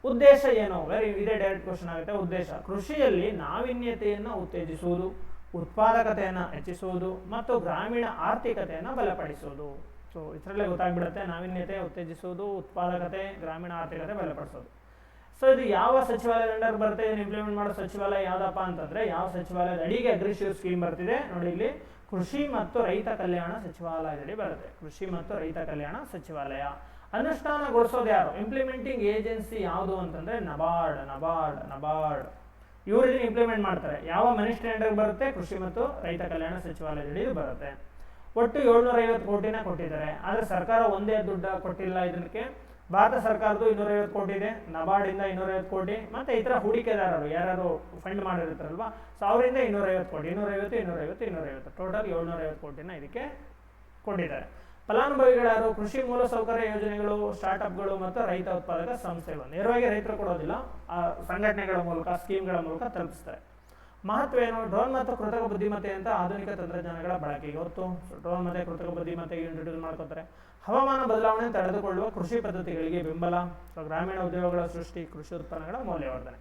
ಉದ್ದೇಶ ಏನು, ಇದೇ ಡೈರೆಕ್ಟ್ ಕ್ವಶನ್ ಆಗುತ್ತೆ. ಉದ್ದೇಶ ಕೃಷಿಯಲ್ಲಿ ನಾವೀನ್ಯತೆಯನ್ನು ಉತ್ತೇಜಿಸುವುದು, ಉತ್ಪಾದಕತೆಯನ್ನು ಹೆಚ್ಚಿಸುವುದು ಮತ್ತು ಗ್ರಾಮೀಣ ಆರ್ಥಿಕತೆಯನ್ನು ಬಲಪಡಿಸುವುದು. ಸೊ ಇದರಲ್ಲೇ ಗೊತ್ತಾಗ್ಬಿಡುತ್ತೆ, ನಾವೀನ್ಯತೆ ಉತ್ತೇಜಿಸುವುದು, ಉತ್ಪಾದಕತೆ, ಗ್ರಾಮೀಣ ಆರ್ಥಿಕತೆ ಬಲಪಡಿಸೋದು. ಸೊ ಇದು ಯಾವ ಸಚಿವಾಲಯದ ಅಂಡರ್ ಬರುತ್ತೆ, ಇದನ್ನು ಇಂಪ್ಲಿಮೆಂಟ್ ಮಾಡೋ ಸಚಿವಾಲಯ ಯಾವುದಪ್ಪ ಅಂತಂದ್ರೆ, ಯಾವ ಸಚಿವಾಲಯದ ಅಡಿಗೆ ಅಗ್ರಿಶ್ಯೂರ್ ಸ್ಕೀಮ್ ಬರ್ತಿದೆ ನೋಡಿ, ಇಲ್ಲಿ ಕೃಷಿ ಮತ್ತು ರೈತ ಕಲ್ಯಾಣ ಸಚಿವಾಲಯದಡಿ ಬರುತ್ತೆ. ಕೃಷಿ ಮತ್ತು ರೈತ ಕಲ್ಯಾಣ ಸಚಿವಾಲಯ. ಅನುಷ್ಠಾನಗೊಳಿಸೋದು ಯಾರು, ಇಂಪ್ಲಿಮೆಂಟಿಂಗ್ ಏಜೆನ್ಸಿ ಯಾವುದು ಅಂತಂದ್ರೆ ನಬಾರ್ಡ್. ಇವರಿಗೆ ಇಂಪ್ಲಿಮೆಂಟ್ ಮಾಡ್ತಾರೆ. ಯಾವ ಮಿನಿಸ್ಟ್ರಿ ಅಂಡರ್ ಬರುತ್ತೆ? ಕೃಷಿ ಮತ್ತು ರೈತ ಕಲ್ಯಾಣ ಸಚಿವಾಲಯದಡಿ ಬರುತ್ತೆ. ಒಟ್ಟು 750 ಕೋಟಿನ ಕೊಟ್ಟಿದ್ದಾರೆ. ಆದರೆ ಸರ್ಕಾರ ಒಂದೇ ದುಡ್ಡು ಕೊಟ್ಟಿಲ್ಲ. ಇದಕ್ಕೆ ಭಾರತ ಸರ್ಕಾರದ್ದು 250 ಕೋಟಿ ಇದೆ, ನಬಾರ್ಡಿಂದ 250 ಕೋಟಿ, ಮತ್ತು ಇತರ ಹೂಡಿಕೆದಾರರು ಯಾರು ಫಂಡ್ ಮಾಡಿರ್ತಾರಲ್ವಾ, ಸೊ ಅವರಿಂದ 250 ಕೋಟಿ, 250 ಟೋಟಲ್ 750 ಕೋಟಿನ ಇದಕ್ಕೆ ಕೊಟ್ಟಿದ್ದಾರೆ. ಫಲಾನುಭವಿಗಳು ಕೃಷಿ ಮೂಲಸೌಕರ್ಯ ಯೋಜನೆಗಳು, ಸ್ಟಾರ್ಟ್ಅಪ್ಗಳು ಮತ್ತು ರೈತ ಉತ್ಪಾದಕ ಸಂಸ್ಥೆಗಳು. ನೇರವಾಗಿ ರೈತರು ಕೊಡೋದಿಲ್ಲ, ಸಂಘಟನೆಗಳ ಮೂಲಕ, ಸ್ಕೀಮ್ಗಳ ಮೂಲಕ ತಲುಪಿಸ್ತಾರೆ. ಮಹತ್ವ ಏನು? ಡ್ರೋನ್ ಮತ್ತು ಕೃತಕ ಬುದ್ಧಿಮತ್ತೆಯಂಥ ಆಧುನಿಕ ತಂತ್ರಜ್ಞಾನಗಳ ಬಳಕೆ. ಇವತ್ತು ಡ್ರೋನ್ ಮತ್ತು ಕೃತಕ ಬುದ್ಧಿಮತ್ತೆಗೆ ಇಂಟ್ರೊಡ್ಯೂಸ್ ಮಾಡ್ಕೋತಾರೆ. ಹವಾಮಾನ ಬದಲಾವಣೆ ತಡೆದುಕೊಳ್ಳುವ ಕೃಷಿ ಪದ್ಧತಿಗಳಿಗೆ ಬೆಂಬಲ, ಗ್ರಾಮೀಣ ಉದ್ಯೋಗಗಳ ಸೃಷ್ಟಿ, ಕೃಷಿ ಉತ್ಪನ್ನಗಳ ಮೌಲ್ಯವರ್ಧನೆ.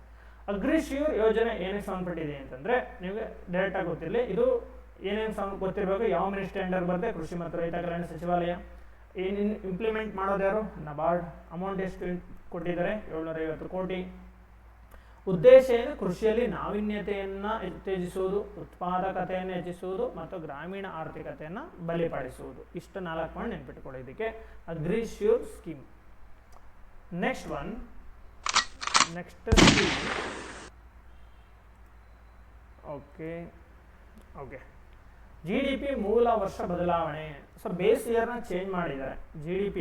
ಅಗ್ರಿಶ್ಯೂರ್ ಯೋಜನೆ ಏನಕ್ಕೆ ಸಂಬಂಧಪಟ್ಟಿದೆ ಅಂತಂದರೆ, ನಿಮಗೆ ಡೈರೆಕ್ಟಾಗಿ ಗೊತ್ತಿರಲಿ, ಇದು ಏನೇನು ಗೊತ್ತಿರಬೇಕು, ಯಾವ ಮಿನಿಸ್ಟ್ರಿ ಅಂಡರ್ ಬರುತ್ತೆ? ಕೃಷಿ ಮತ್ತು ರೈತ ಕಲ್ಯಾಣ ಸಚಿವಾಲಯ. ಇಂಪ್ಲಿಮೆಂಟ್ ಮಾಡೋದು ಯಾರು? ನಬಾರ್ಡ್. ಅಮೌಂಟ್ ಎಷ್ಟು ಕೊಟ್ಟಿದ್ದಾರೆ? 750 ಕೋಟಿ. ಉದ್ದೇಶ ಏನು? ಕೃಷಿಯಲ್ಲಿ ನಾವೀನ್ಯತೆಯನ್ನು ಉತ್ತೇಜಿಸುವುದು, ಉತ್ಪಾದಕತೆಯನ್ನು ಹೆಚ್ಚಿಸುವುದು ಮತ್ತು ಗ್ರಾಮೀಣ ಆರ್ಥಿಕತೆಯನ್ನು ಬಲಿಪಡಿಸುವುದು. ಇಷ್ಟು 4 ಪಾಯಿಂಟ್ ನೆನ್ಪಿಟ್ಕೊಳ್ಳಿ ಇದಕ್ಕೆ AgriSure scheme. Next scheme. Okay GDP ಮೂಲ ವರ್ಷ ಬದಲಾವಣೆ. ಸೊ ಬೇಸ್ ಇಯರ್ನ ಚೇಂಜ್ ಮಾಡಿದ್ದಾರೆ. GDP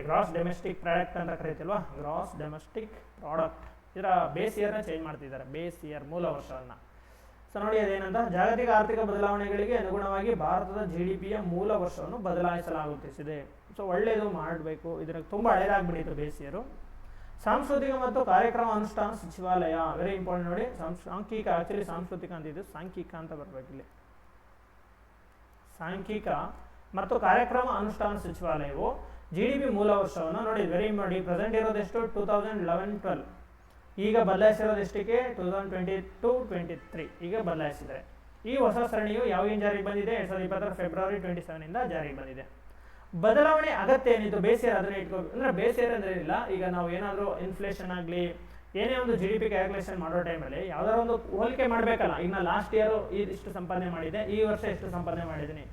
ಗ್ರಾಸ್ ಡೊಮೆಸ್ಟಿಕ್ ಪ್ರಾಡಕ್ಟ್ ಅಂತ ಕರೀತಿಲ್ವಾ, ಗ್ರಾಸ್ ಡೊಮೆಸ್ಟಿಕ್ ಪ್ರಾಡಕ್ಟ್, ಇದರ ಬೇಸ್ ಇಯರ್ನ ಚೇಂಜ್ ಮಾಡ್ತಿದ್ದಾರೆ. ಬೇಸ್ ಇಯರ್ ಮೂಲ ವರ್ಷವನ್ನು. ಸೊ ನೋಡಿ ಅದೇನಂತ, ಜಾಗತಿಕ ಆರ್ಥಿಕ ಬದಲಾವಣೆಗಳಿಗೆ ಅನುಗುಣವಾಗಿ ಭಾರತದ GDPಯ ಮೂಲ ವರ್ಷವನ್ನು ಬದಲಾಯಿಸಲಾಗುತ್ತಿದೆ. ಸೊ ಒಳ್ಳೆಯದು ಮಾಡಬೇಕು. ಇದರ ತುಂಬ ಹಳೇದಾಗ್ಬಿಟ್ಟಿತ್ತು ಬೇಸ್ ಇಯರು. ಸಾಂಸ್ಕೃತಿಕ ಮತ್ತು ಕಾರ್ಯಕ್ರಮ ಅನುಷ್ಠಾನ ಸಚಿವಾಲಯ, ವೆರಿ ಇಂಪಾರ್ಟೆಂಟ್ ನೋಡಿ. ಸಾಂಖ್ಯಿಕ, ಆಕ್ಚುಲಿ ಸಾಂಸ್ಕೃತಿಕ ಅಂತಿದ್ದು ಸಾಂಖ್ಯಿಕ ಅಂತ ಬರ್ಬೇಕಿಲ್ಲಿ. ಸಾಂಖ್ಯಿಕ ಮತ್ತು ಕಾರ್ಯಕ್ರಮ ಅನುಷ್ಠಾನ ಸಚಿವಾಲಯವು GDP ಮೂಲ ವರ್ಷವನ್ನು ನೋಡಿ, ವೆರಿ ಮಾಡಿ, ಪ್ರೆಸೆಂಟ್ ಇರೋದೆಷ್ಟು? 2011-12. ಈಗ ಬದಲಾಯಿಸಿರೋದು ಎಷ್ಟಕ್ಕೆ? 2022-23 ಈಗ ಬದಲಾಯಿಸಿದ್ದಾರೆ. ಈ ಹೊಸ ಸರಣಿಯು ಯಾವಾಗ ಜಾರಿಗೆ ಬಂದಿದೆ? 2020 ಫೆಬ್ರವರಿ 27 ಜಾರಿಗೆ ಬಂದಿದೆ. ಬದಲಾವಣೆ ಅಗತ್ಯ ಏನಿತ್ತು? ಬೇಸ್ ಇಯರ್ ಅದನ್ನೇ ಇಟ್ಕೋ. ಅಂದರೆ ಬೇಸ್ ಇಯರ್ ಅಂದರೆ ಏನಿಲ್ಲ, ಈಗ ನಾವು ಏನಾದರೂ ಇನ್ಫ್ಲೇಷನ್ ಆಗಲಿ, ಏನೇ ಒಂದು GDP ಕ್ಯಾಲ್ಕುಲೇಷನ್ ಮಾಡೋ ಟೈಮಲ್ಲಿ ಯಾವ್ದಾದ್ರು ಒಂದು ಹೋಲಿಕೆ ಮಾಡಬೇಕಲ್ಲ. ಈಗ ಲಾಸ್ಟ್ ಇಯರು ಇಷ್ಟು ಸಂಪಾದನೆ ಮಾಡಿದೆ, ಈ ವರ್ಷ ಎಷ್ಟು ಸಂಪಾದನೆ ಮಾಡಿದ್ದೀನಿ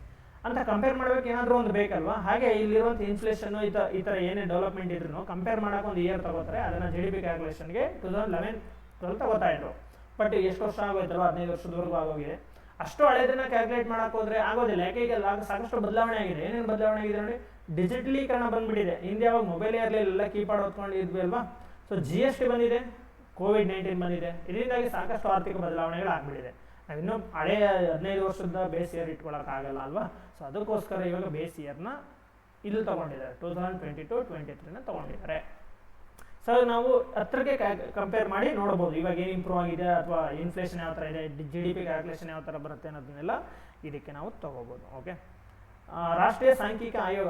ಅಂತ ಕಂಪೇರ್ ಮಾಡಬೇಕು, ಏನಾದರೂ ಒಂದು ಬೇಕಲ್ವಾ. ಹಾಗೆ ಇಲ್ಲಿರುವಂಥ ಇನ್ಫ್ಲೇಷನ್ ಈ ಥರ ಏನೇ ಡೆವಲಪ್ಮೆಂಟ್ ಇದ್ರೂ ಕಂಪೇರ್ ಮಾಡೋಕೆ ಒಂದು ಇಯರ್ ತಗೋತಾರೆ. ಅದನ್ನು GDP ಕ್ಯಾಲ್ಕುಲೇಷನ್ಗೆ 2011-12 ತಗೋತಾ ಇದ್ರು. ಬಟ್ ಎಷ್ಟು ವರ್ಷ ಆಗೋಯ್ತಲ್ವ? 15 ವರ್ಷದವರೆಗೂ ಆಗೋಗಿದೆ. ಅಷ್ಟು ಹಳೆದನ್ನ ಕ್ಯಾಲ್ಕುಲೇಟ್ ಮಾಡಕ್ಕೆ ಹೋದ್ರೆ ಆಗೋದಿಲ್ಲ. ಯಾಕೆ? ಈಗ ಸಾಕಷ್ಟು ಬದಲಾವಣೆ ಆಗಿದೆ. ಏನೇನು ಬದಲಾವಣೆ ಆಗಿದೆ ನೋಡಿ, ಡಿಜಿಟಲೀಕರಣ ಬಂದ್ಬಿಟ್ಟಿದೆ. ಹಿಂದೆ ಯಾವಾಗ ಮೊಬೈಲ್ ಇರಲಿಲ್ಲ, ಕೀಪ್ಯಾಡ್ ಹೊತ್ಕೊಂಡು ಇದ್ವಿ ಅಲ್ವಾ. ಸೊ GST ಬಂದಿದೆ, COVID-19 ಬಂದಿದೆ. ಇದರಿಂದಾಗಿ ಸಾಕಷ್ಟು ಆರ್ಥಿಕ ಬದಲಾವಣೆಗಳು ಆಗ್ಬಿಟ್ಟಿದೆ. ನಾವಿನ್ನೂ ಹಳೆಯ 15 ವರ್ಷದ ಬೇಸ್ ಇಯರ್ ಇಟ್ಕೊಳ್ಳೋಕ್ಕಾಗಲ್ಲ ಅಲ್ವಾ. ಸೊ ಅದಕ್ಕೋಸ್ಕರ ಇವಾಗ ಬೇಸ್ ಇಯರ್ನ ಇಲ್ಲಿ ತೊಗೊಂಡಿದ್ದಾರೆ, 2022-23ನ ತೊಗೊಂಡಿದ್ದಾರೆ. ಸೊ ನಾವು ಹತ್ರಕ್ಕೆ ಕಂಪೇರ್ ಮಾಡಿ ನೋಡ್ಬೋದು ಇವಾಗ ಏನು ಇಂಪ್ರೂವ್ ಆಗಿದೆ, ಅಥವಾ ಇನ್ಫ್ಲೇಷನ್ ಯಾವ ಥರ ಇದೆ, GDP ಕ್ಯಾಲ್ಕುಲೇಷನ್ ಯಾವ ಥರ ಬರುತ್ತೆ ಅನ್ನೋದನ್ನೆಲ್ಲ ಇದಕ್ಕೆ ನಾವು ತೊಗೋಬೋದು. ಓಕೆ, ರಾಷ್ಟ್ರೀಯ ಸಾಂಖ್ಯಿಕ ಆಯೋಗ.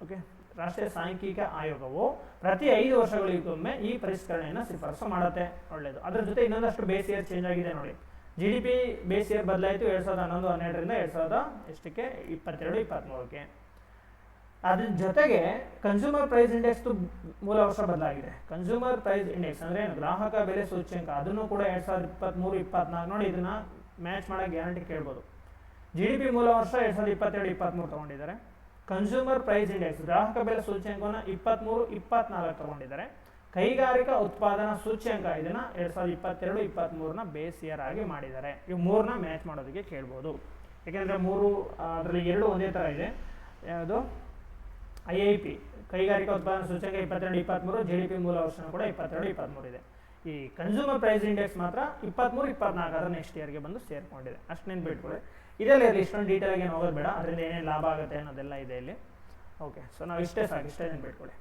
ಓಕೆ, ರಾಷ್ಟ್ರೀಯ ಸಾಂಖ್ಯಿಕ ಆಯೋಗವು ಪ್ರತಿ 5 ವರ್ಷಗಳಿಗೊಮ್ಮೆ ಈ ಪರಿಷ್ಕರಣೆಯನ್ನು ಶಿಫಾರಸು ಮಾಡುತ್ತೆ. ಒಳ್ಳೆಯದು. ಅದ್ರ ಜೊತೆ ಇನ್ನೊಂದಷ್ಟು ಬೇಸ್ ಇಯರ್ ಚೇಂಜ್ ಆಗಿದೆ ನೋಡಿ. GDP ಬೇಸ್ ಇಯರ್ ಬದಲಾಯಿತು 2011-12ರಿಂದ 2022-23ಕ್ಕೆ. ಅದ್ರ ಜೊತೆಗೆ ಕನ್ಸ್ಯೂಮರ್ ಪ್ರೈಸ್ ಇಂಡೆಕ್ಸ್ ಮೂಲ ವರ್ಷ ಬದಲಾಗಿದೆ. ಕನ್ಸ್ಯೂಮರ್ ಪ್ರೈಸ್ ಇಂಡೆಕ್ಸ್ ಅಂದರೆ ಗ್ರಾಹಕ ಬೆಲೆ ಸೂಚ್ಯಂಕ, ಅದನ್ನು ಕೂಡ 2023-24 ನೋಡಿ. ಇದನ್ನ ಮ್ಯಾಚ್ ಮಾಡೋಕ್ಕೆ ಗ್ಯಾರಂಟಿ ಕೇಳ್ಬೋದು. GDP ಮೂಲ ವರ್ಷ 2022-23 ತೊಗೊಂಡಿದ್ದಾರೆ. ಕನ್ಸ್ಯೂಮರ್ ಪ್ರೈಸ್ ಇಂಡೆಕ್ಸ್ ಗ್ರಾಹಕ ಬೆಲೆ ಸೂಚ್ಯಂಕವನ್ನು 23-24 ತೊಗೊಂಡಿದ್ದಾರೆ. ಕೈಗಾರಿಕಾ ಉತ್ಪಾದನಾ ಸೂಚ್ಯಂಕ ಇದನ್ನು 2022-23ನ ಬೇಸ್ ಇಯರ್ ಆಗಿ ಮಾಡಿದ್ದಾರೆ. ಇವು 3ನ ಮ್ಯಾಚ್ ಮಾಡೋದಕ್ಕೆ ಕೇಳ್ಬೋದು. ಯಾಕೆಂದರೆ 3 ಅದರಲ್ಲಿ 2 ಒಂದೇ ಥರ ಇದೆ. ಯಾವುದು? IIP ಕೈಗಾರಿಕಾ ಉತ್ಪಾದನಾ ಸೂಚ್ಯಂಕ 22-23, GDP ಮೂಲ ವರ್ಷನೂ ಕೂಡ 22-23 ಇದೆ. ಈ ಕನ್ಸ್ಯೂಮರ್ ಪ್ರೈಸ್ ಇಂಡೆಕ್ಸ್ ಮಾತ್ರ 23-24 ನೆಕ್ಸ್ಟ್ ಇಯರ್ಗೆ ಬಂದು ಸೇರ್ಕೊಂಡಿದೆ. ಅಷ್ಟು ನೆನ್ಪಿಟ್ಕೊಳ್ಳಿ. ಇದೆಲ್ಲ ಇರಲಿ, ಇಷ್ಟೊಂದು ಡೀಟೇಲಾಗಿ ಏನು ಹೋಗೋದು ಬೇಡ. ಅದರಿಂದ ಏನೇನು ಲಾಭ ಆಗುತ್ತೆ ಅನ್ನೋದೆಲ್ಲ ಇದೆ ಇಲ್ಲಿ. ಓಕೆ, ಸೊ ನಾವು ಇಷ್ಟೇ ಸಾಕು, ಇಷ್ಟೇ ನೆನ್ಪಿಟ್ಕೊಳ್ಳಿ.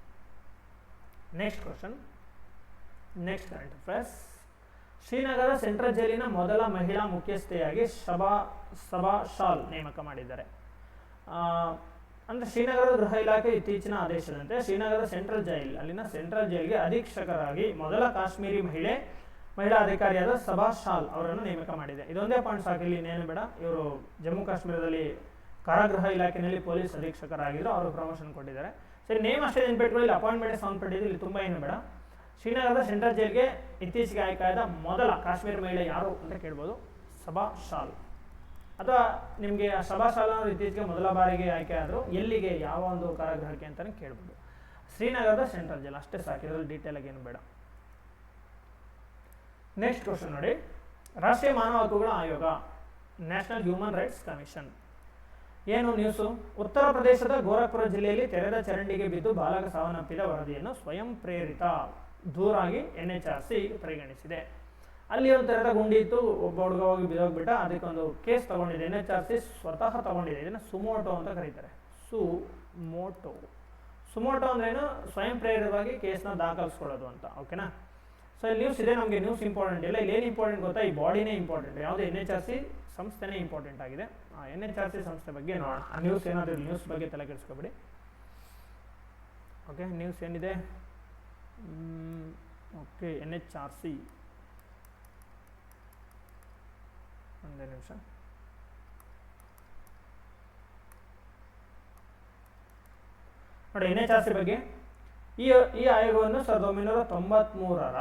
Next question, next current affairs. Srinagar central ಜೈಲಿನ ಮೊದಲ ಮಹಿಳಾ ಮುಖ್ಯಸ್ಥೆಯಾಗಿ ಸಬಾ ಶಾಲ್ ನೇಮಕ ಮಾಡಿದ್ದಾರೆ. ಅಂದರೆ ಶ್ರೀನಗರದ ಗೃಹ ಇಲಾಖೆ ಇತ್ತೀಚಿನ ಆದೇಶದಂತೆ ಶ್ರೀನಗರ ಸೆಂಟ್ರಲ್ ಜೈಲ್, ಅಲ್ಲಿನ ಸೆಂಟ್ರಲ್ ಜೈಲ್ಗೆ ಅಧೀಕ್ಷಕರಾಗಿ ಮೊದಲ ಕಾಶ್ಮೀರಿ ಮಹಿಳಾ ಅಧಿಕಾರಿಯಾದ ಸಬಾ ಶಾಲ್ ಅವರನ್ನು ನೇಮಕ ಮಾಡಿದೆ. ಇದೊಂದೇ ಪಾಯಿಂಟ್ ಸಾಕು, ಇಲ್ಲಿ ಇನ್ನೇನು ಬೇಡ. ಇವರು ಜಮ್ಮು ಕಾಶ್ಮೀರದಲ್ಲಿ ಕಾರಾಗೃಹ ಇಲಾಖೆಯಲ್ಲಿ ಪೊಲೀಸ್ ಅಧೀಕ್ಷಕರಾಗಿದ್ದರು, ಅವರು ಪ್ರಮೋಷನ್ ಕೊಟ್ಟಿದ್ದಾರೆ. ಸರಿ, ನೇಮ್ ಅಷ್ಟೇ ನೆನ್ಪಿಟ್ಕೊಳ್ಳಿ. ಇಲ್ಲಿ ಅಪಾಯಿಂಟ್ಮೆಂಟ್ ಸಂಬಂಧಪಟ್ಟಿದ್ದು ಇಲ್ಲಿ ತುಂಬ ಏನು ಬೇಡ. ಶ್ರೀನಗರದ ಸೆಂಟ್ರಲ್ ಜೈಲ್ಗೆ ಇತ್ತೀಚೆಗೆ ಆಯ್ಕೆಯಾದ ಮೊದಲ ಕಾಶ್ಮೀರಿ ಮಹಿಳೆ ಯಾರು ಅಂತ ಕೇಳ್ಬೋದು, ಸಬಾ ಶಾಲ್. ಅಥವಾ ನಿಮಗೆ ಸಬಾ ಶಾಲ್ ಅವರು ಇತ್ತೀಚೆಗೆ ಮೊದಲ ಬಾರಿಗೆ ಆಯ್ಕೆ ಆದರು, ಎಲ್ಲಿಗೆ, ಯಾವ ಒಂದು ಕಾರಾಗೃಹಕ್ಕೆ ಅಂತಲೇ ಕೇಳ್ಬೋದು. ಶ್ರೀನಗರದ ಸೆಂಟ್ರಲ್ ಜೈಲ್ ಅಷ್ಟೇ ಸಾಕು, ಇದರಲ್ಲಿ ಡೀಟೇಲಾಗಿ ಏನು ಬೇಡ. ನೆಕ್ಸ್ಟ್ ಕ್ವಶನ್ ನೋಡಿ, ರಾಷ್ಟ್ರೀಯ ಮಾನವ ಹಕ್ಕುಗಳ ಆಯೋಗ, ನ್ಯಾಷನಲ್ ಹ್ಯೂಮನ್ ರೈಟ್ಸ್ ಕಮಿಷನ್. ಏನು ನ್ಯೂಸು? ಉತ್ತರ ಪ್ರದೇಶದ ಗೋರಖ್ಪುರ ಜಿಲ್ಲೆಯಲ್ಲಿ ತೆರೆದ ಚರಂಡಿಗೆ ಬಿದ್ದು ಬಾಲಕ ಸಾವನ್ನಪ್ಪಿದ ವರದಿಯನ್ನು ಸ್ವಯಂ ಪ್ರೇರಿತ ದೂರಾಗಿ NHRC ಪರಿಗಣಿಸಿದೆ. ಅಲ್ಲಿ ಒಂದು ತೆರೆದ ಗುಂಡಿ ಇತ್ತು, ಒಬ್ಬ ಹುಡುಗ ಹೋಗಿ ಬಿದ್ದೋಗ್ಬಿಟ್ಟ, ಅದಕ್ಕೊಂದು ಕೇಸ್ ತಗೊಂಡಿದೆ NHRC, ಸ್ವತಃ ತಗೊಂಡಿದೆ. ಇದನ್ನು ಸುಮೋಟೋ ಅಂತ ಕರೀತಾರೆ. ಸುಮೋಟೋ ಅಂದ್ರೇನು? ಸ್ವಯಂ ಪ್ರೇರಿತವಾಗಿ ಕೇಸ್ನ ದಾಖಲಿಸ್ಕೊಳ್ಳೋದು ಅಂತ. ಓಕೆನಾ? ಸೊ ಇಲ್ಲಿ ನ್ಯೂಸ್ ಇದೆ, ನಮಗೆ ನ್ಯೂಸ್ ಇಂಪಾರ್ಟೆಂಟ್ ಇಲ್ಲ. ಇಲ್ಲಿ ಏನು ಇಂಪಾರ್ಟೆಂಟ್ ಗೊತ್ತಾ? ಈ ಬಾಡಿನೇ ಇಂಪಾರ್ಟೆಂಟ್. ಯಾವುದು? NHRC ಸಂಸ್ಥೆನೇ ಇಂಪಾರ್ಟೆಂಟ್ ಆಗಿದೆ. NHRC ಸಂಸ್ಥೆ ಬಗ್ಗೆ ನೋಡೋಣ. ಆ ನ್ಯೂಸ್ ಏನಾದರೂ ನ್ಯೂಸ್ ಬಗ್ಗೆ ತಲೆ ಕೆಡಿಸ್ಕೊಬೇಡಿ. ಓಕೆ, ನ್ಯೂಸ್ ಏನಿದೆ? ಓಕೆ, NHRC ಒಂದೇ ನಿಮಿಷ. ನೋಡಿ, NHRC ಬಗ್ಗೆ ಈ ಆಯೋಗವನ್ನು 1993ರ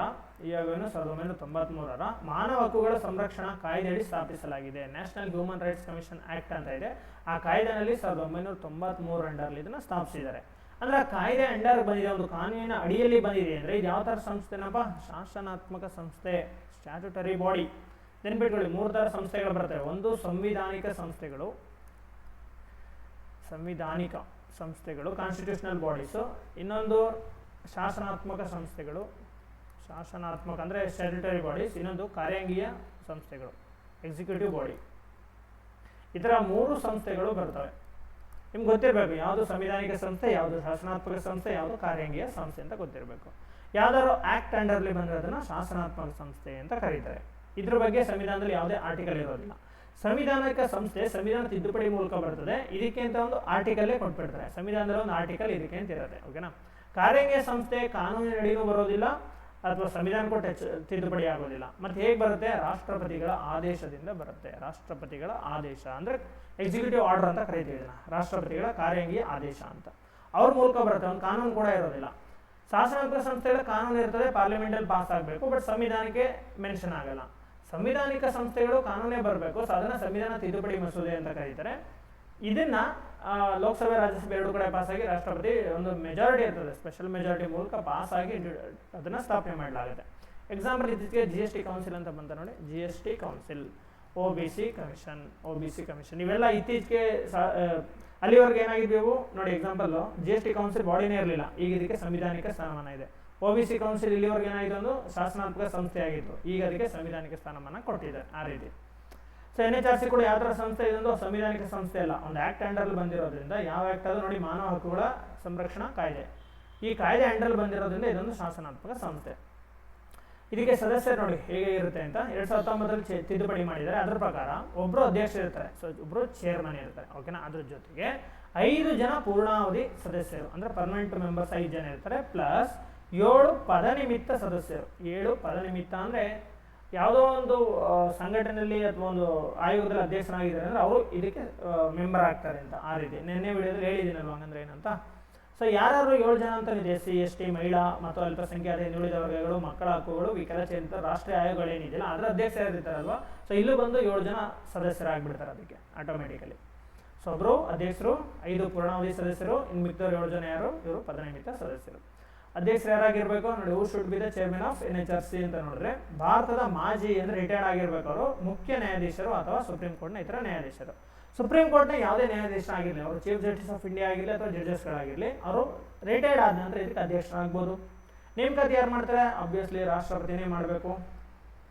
ಮಾನವ ಹಕ್ಕುಗಳ ಸಂರಕ್ಷಣಾ ಕಾಯ್ದೆಯಡಿ ಸ್ಥಾಪಿಸಲಾಗಿದೆ. National human rights commission act ಅಂತ ಇದೆ. ಆ ಕಾಯ್ದೆನಲ್ಲಿ 1993 ಅಂಡರ್ಲಿ ಇದನ್ನು ಸ್ಥಾಪಿಸಿದ್ದಾರೆ. ಅಂದ್ರೆ ಆ ಕಾಯ್ದೆ ಅಂಡರ್ ಬಂದಿದೆ, ಒಂದು ಕಾನೂನಿನ ಅಡಿಯಲ್ಲಿ ಬಂದಿದೆ. ಅಂದ್ರೆ ಇದು ಯಾವ ತರ ಸಂಸ್ಥೆನಪ್ಪ? ಶಾಸನಾತ್ಮಕ ಸಂಸ್ಥೆ, ಸ್ಟ್ಯಾಟ್ಯೂಟರಿ ಬಾಡಿ. ನೆನ್ಪಿಟ್ಕೊಳ್ಳಿ, 3 ಥರ ಸಂಸ್ಥೆಗಳು ಬರ್ತವೆ. ಒಂದು ಸಂವಿಧಾನಿಕ ಸಂಸ್ಥೆಗಳು ಕಾನ್ಸ್ಟಿಟ್ಯೂಷನಲ್ ಬಾಡೀಸು. ಇನ್ನೊಂದು ಶಾಸನಾತ್ಮಕ ಸಂಸ್ಥೆಗಳು, ಶಾಸನಾತ್ಮಕ ಅಂದರೆ ಸ್ಟ್ಯಾಟ್ಯೂಟರಿ ಬಾಡೀಸ್. ಇನ್ನೊಂದು ಕಾರ್ಯಾಂಗೀಯ ಸಂಸ್ಥೆಗಳು, ಎಕ್ಸಿಕ್ಯೂಟಿವ್ ಬಾಡಿ. ಈ ಥರ 3 ಸಂಸ್ಥೆಗಳು ಬರ್ತವೆ. ನಿಮ್ಗೆ ಗೊತ್ತಿರಬೇಕು ಯಾವುದು ಸಂವಿಧಾನಿಕ ಸಂಸ್ಥೆ, ಯಾವುದು ಶಾಸನಾತ್ಮಕ ಸಂಸ್ಥೆ, ಯಾವುದು ಕಾರ್ಯಾಂಗೀಯ ಸಂಸ್ಥೆ ಅಂತ ಗೊತ್ತಿರಬೇಕು. ಯಾವ್ದಾದ್ರು ಆಕ್ಟ್ ಅಂಡರ್ಲಿ ಬಂದಿರೋದನ್ನ ಶಾಸನಾತ್ಮಕ ಸಂಸ್ಥೆ ಅಂತ ಕರೀತಾರೆ. ಇದ್ರ ಬಗ್ಗೆ ಸಂವಿಧಾನದಲ್ಲಿ ಯಾವುದೇ ಆರ್ಟಿಕಲ್ ಇರೋದಿಲ್ಲ. ಸಂವಿಧಾನಿಕ ಸಂಸ್ಥೆ ಸಂವಿಧಾನ ತಿದ್ದುಪಡಿ ಮೂಲಕ ಬರ್ತದೆ. ಇದಕ್ಕೆ ಅಂತ ಒಂದು ಆರ್ಟಿಕಲ್ಲೇ ಕೊಟ್ಬಿಡ್ತಾರೆ. ಸಂವಿಧಾನದಲ್ಲಿ ಒಂದು ಆರ್ಟಿಕಲ್ ಇದಕ್ಕೆ ಅಂತ ಇರುತ್ತೆ. ಓಕೆನಾ? ಕಾರ್ಯಾಂಗೀಯ ಸಂಸ್ಥೆ ಕಾನೂನಿನ ಅಡಿನೂ ಬರೋದಿಲ್ಲ ಅಥವಾ ಸಂವಿಧಾನ ಕೊಟ್ಟು ತಿದ್ದುಪಡಿ ಆಗೋದಿಲ್ಲ. ಮತ್ತೆ ಹೇಗೆ ಬರುತ್ತೆ? ರಾಷ್ಟ್ರಪತಿಗಳ ಆದೇಶದಿಂದ ಬರುತ್ತೆ. ರಾಷ್ಟ್ರಪತಿಗಳ ಆದೇಶ ಅಂದರೆ ಎಕ್ಸಿಕ್ಯೂಟಿವ್ ಆರ್ಡರ್ ಅಂತ ಕರೀತೀವಿ ಇದನ್ನ. ರಾಷ್ಟ್ರಪತಿಗಳ ಕಾರ್ಯಾಂಗೀಯ ಆದೇಶ ಅಂತ ಅವ್ರ ಮೂಲಕ ಬರುತ್ತೆ. ಒಂದು ಕಾನೂನು ಕೂಡ ಇರೋದಿಲ್ಲ. ಶಾಸನಾತ್ಮಕ ಸಂಸ್ಥೆಗಳ ಕಾನೂನು ಇರ್ತದೆ, ಪಾರ್ಲಿಮೆಂಟಲ್ಲಿ ಪಾಸ್ ಆಗಬೇಕು, ಬಟ್ ಸಂವಿಧಾನಕ್ಕೆ ಮೆನ್ಷನ್ ಆಗಲ್ಲ. ಸಂವಿಧಾನಿಕ ಸಂಸ್ಥೆಗಳು ಕಾನೂನೇ ಬರಬೇಕು, ಸೊ ಅದನ್ನ ಸಂವಿಧಾನ ತಿದ್ದುಪಡಿ ಮಸೂದೆ ಅಂತ ಕರೀತಾರೆ. ಇದನ್ನ ಲೋಕಸಭೆ ರಾಜ್ಯಸಭೆ 2 ಕಡೆ ಪಾಸ್ ಆಗಿ ರಾಷ್ಟ್ರಪತಿ ಒಂದು ಮೆಜಾರಿಟಿ ಇರ್ತದೆ, ಸ್ಪೆಷಲ್ ಮೆಜಾರಿಟಿ ಮೂಲಕ ಪಾಸ್ ಆಗಿ ಅದನ್ನ ಸ್ಥಾಪನೆ ಮಾಡಲಾಗುತ್ತೆ. ಎಕ್ಸಾಂಪಲ್ ಇತ್ತೀಚೆಗೆ GST ಕೌನ್ಸಿಲ್ ಅಂತ ಬಂತ ನೋಡಿ. GST ಕೌನ್ಸಿಲ್, OBC ಕಮಿಷನ್, ಇವೆಲ್ಲ ಇತ್ತೀಚೆಗೆ. ಅಲ್ಲಿವರೆಗೆ ಏನಾಗಿದ್ವು ನೋಡಿ, ಎಕ್ಸಾಂಪಲ್ GST ಕೌನ್ಸಿಲ್ ಬಾಡಿನೇ ಇರಲಿಲ್ಲ, ಈಗ ಇದಕ್ಕೆ ಸಂವಿಧಾನಿಕ ಸ್ಥಾನಮಾನ ಇದೆ. OBC ಕೌನ್ಸಿಲ್ ಇಲ್ಲಿವರೆಗೆ ಏನಾಗಿದೆ? ಒಂದು ಶಾಸನಾತ್ಮಕ ಸಂಸ್ಥೆ ಆಗಿತ್ತು, ಈಗ ಅದಕ್ಕೆ ಸಂವಿಧಾನಿಕ ಸ್ಥಾನಮಾನ ಕೊಟ್ಟಿದ್ದಾರೆ. ಆ ರೀತಿ. ಸೊ NHRC ಕೂಡ ಯಾವ ಥರ ಸಂಸ್ಥೆ? ಇದೊಂದು ಸಂವಿಧಾನಿಕ ಸಂಸ್ಥೆ ಅಲ್ಲ, ಒಂದು ಆಕ್ಟ್ ಅಂಡರ್ಲಿ ಬಂದಿರೋದ್ರಿಂದ. ಯಾವ ಆಕ್ಟ್ ಅದು ನೋಡಿ? ಮಾನವ ಹಕ್ಕುಗಳ ಸಂರಕ್ಷಣಾ ಕಾಯ್ದೆ. ಈ ಕಾಯ್ದೆ ಅಂಡರ್ಲಿ ಬಂದಿರೋದ್ರಿಂದ ಇದೊಂದು ಶಾಸನಾತ್ಮಕ ಸಂಸ್ಥೆ. ಇದಕ್ಕೆ ಸದಸ್ಯರು ನೋಡಿ ಹೇಗೆ ಇರುತ್ತೆ ಅಂತ. 2019 ತಿದ್ದುಪಡಿ ಮಾಡಿದ್ದಾರೆ. ಅದರ ಪ್ರಕಾರ ಒಬ್ಬರು ಅಧ್ಯಕ್ಷರು ಇರ್ತಾರೆ, ಸೊ ಒಬ್ಬರು ಚೇರ್ಮನ್ ಇರ್ತಾರೆ. ಓಕೆನಾ? ಅದ್ರ ಜೊತೆಗೆ 5 ಜನ ಪೂರ್ಣಾವಧಿ ಸದಸ್ಯರು ಅಂದ್ರೆ ಪರ್ಮನೆಂಟ್ ಮೆಂಬರ್ಸ್ 5 ಜನ ಇರ್ತಾರೆ, ಪ್ಲಸ್ 7 ಪದನಿಮಿತ್ತ ಸದಸ್ಯರು. 7 ಪದನಿಮಿತ್ತ ಅಂದರೆ ಯಾವುದೋ ಒಂದು ಸಂಘಟನೆಯಲ್ಲಿ ಅಥವಾ ಒಂದು ಆಯೋಗದಲ್ಲಿ ಅಧ್ಯಕ್ಷರಾಗಿದ್ದಾರೆ ಅಂದರೆ ಅವರು ಇದಕ್ಕೆ ಮೆಂಬರ್ ಆಗ್ತಾರೆ ಅಂತ. ಆ ರೀತಿ ನಿನ್ನೆ ವಿಡಿಯೋದಲ್ಲಿ ಹೇಳಿದ್ದೀನಲ್ವ, ಹಂಗಂದ್ರೆ ಏನಂತ. ಸೊ ಯಾರು 7 ಜನ ಅಂತ ಇದೆ? SC ST, ಮಹಿಳಾ ಮತ್ತು ಅಲ್ಪಸಂಖ್ಯಾತ ಹಿಂದುಳಿದ ವರ್ಗಗಳು, ಮಕ್ಕಳ ಹಕ್ಕುಗಳು, ವಿಕಲಚೇತನ ರಾಷ್ಟ್ರೀಯ ಆಯೋಗಗಳು ಏನಿದೆಯಲ್ಲ ಅದರ ಅಧ್ಯಕ್ಷರಿರ್ತಾರಲ್ವ. ಸೊ ಇಲ್ಲೂ ಬಂದು 7 ಜನ ಸದಸ್ಯರಾಗಿಬಿಡ್ತಾರೆ ಅದಕ್ಕೆ ಆಟೋಮೆಟಿಕಲಿ. ಸೊ ಒಬ್ಬರು ಅಧ್ಯಕ್ಷರು, 5 ಪೂರ್ಣಾವಧಿ ಸದಸ್ಯರು, ಇನ್ನು ಮಿಕ್ಕವರು 7 ಜನ ಯಾರು? ಇವರು ಪದನಿಮಿತ್ತ ಸದಸ್ಯರು. ಅಧ್ಯಕ್ಷರು ಯಾರಾಗಿರ್ಬೇಕು ನೋಡಿ? Who should be the chairman of NHRC ಅಂತ ನೋಡಿದ್ರೆ ಭಾರತದ ಮಾಜಿ ಅಂದ್ರೆ ರಿಟೈರ್ಡ್ ಆಗಿರ್ಬೇಕು ಅವರು, ಮುಖ್ಯ ನ್ಯಾಯಾಧೀಶರು ಅಥವಾ ಸುಪ್ರೀಂ ಕೋರ್ಟ್ನ ಇತರ ನ್ಯಾಯಾಧೀಶರು. ಸುಪ್ರೀಂ ಕೋರ್ಟ್ನ ಯಾವುದೇ ನ್ಯಾಯಾಧೀಶ ಆಗಿರಲಿ, ಅವರು ಚೀಫ್ ಜಸ್ಟಿಸ್ ಆಫ್ ಇಂಡಿಯಾ ಆಗಿರಲಿ ಅಥವಾ ಜಡ್ಜಸ್ಗಳಾಗಿರಲಿ, ಅವರು ರಿಟೈರ್ಡ್ ಆದ ನಂತರ ಇದಕ್ಕೆ ಅಧ್ಯಕ್ಷರಾಗ್ಬೋದು. ನೇಮಕಾತಿ ಯಾರು ಮಾಡ್ತಾರೆ? ಆಬ್ವಿಯಸ್ಲಿ ರಾಷ್ಟ್ರಪತಿನೇ ಮಾಡಬೇಕು.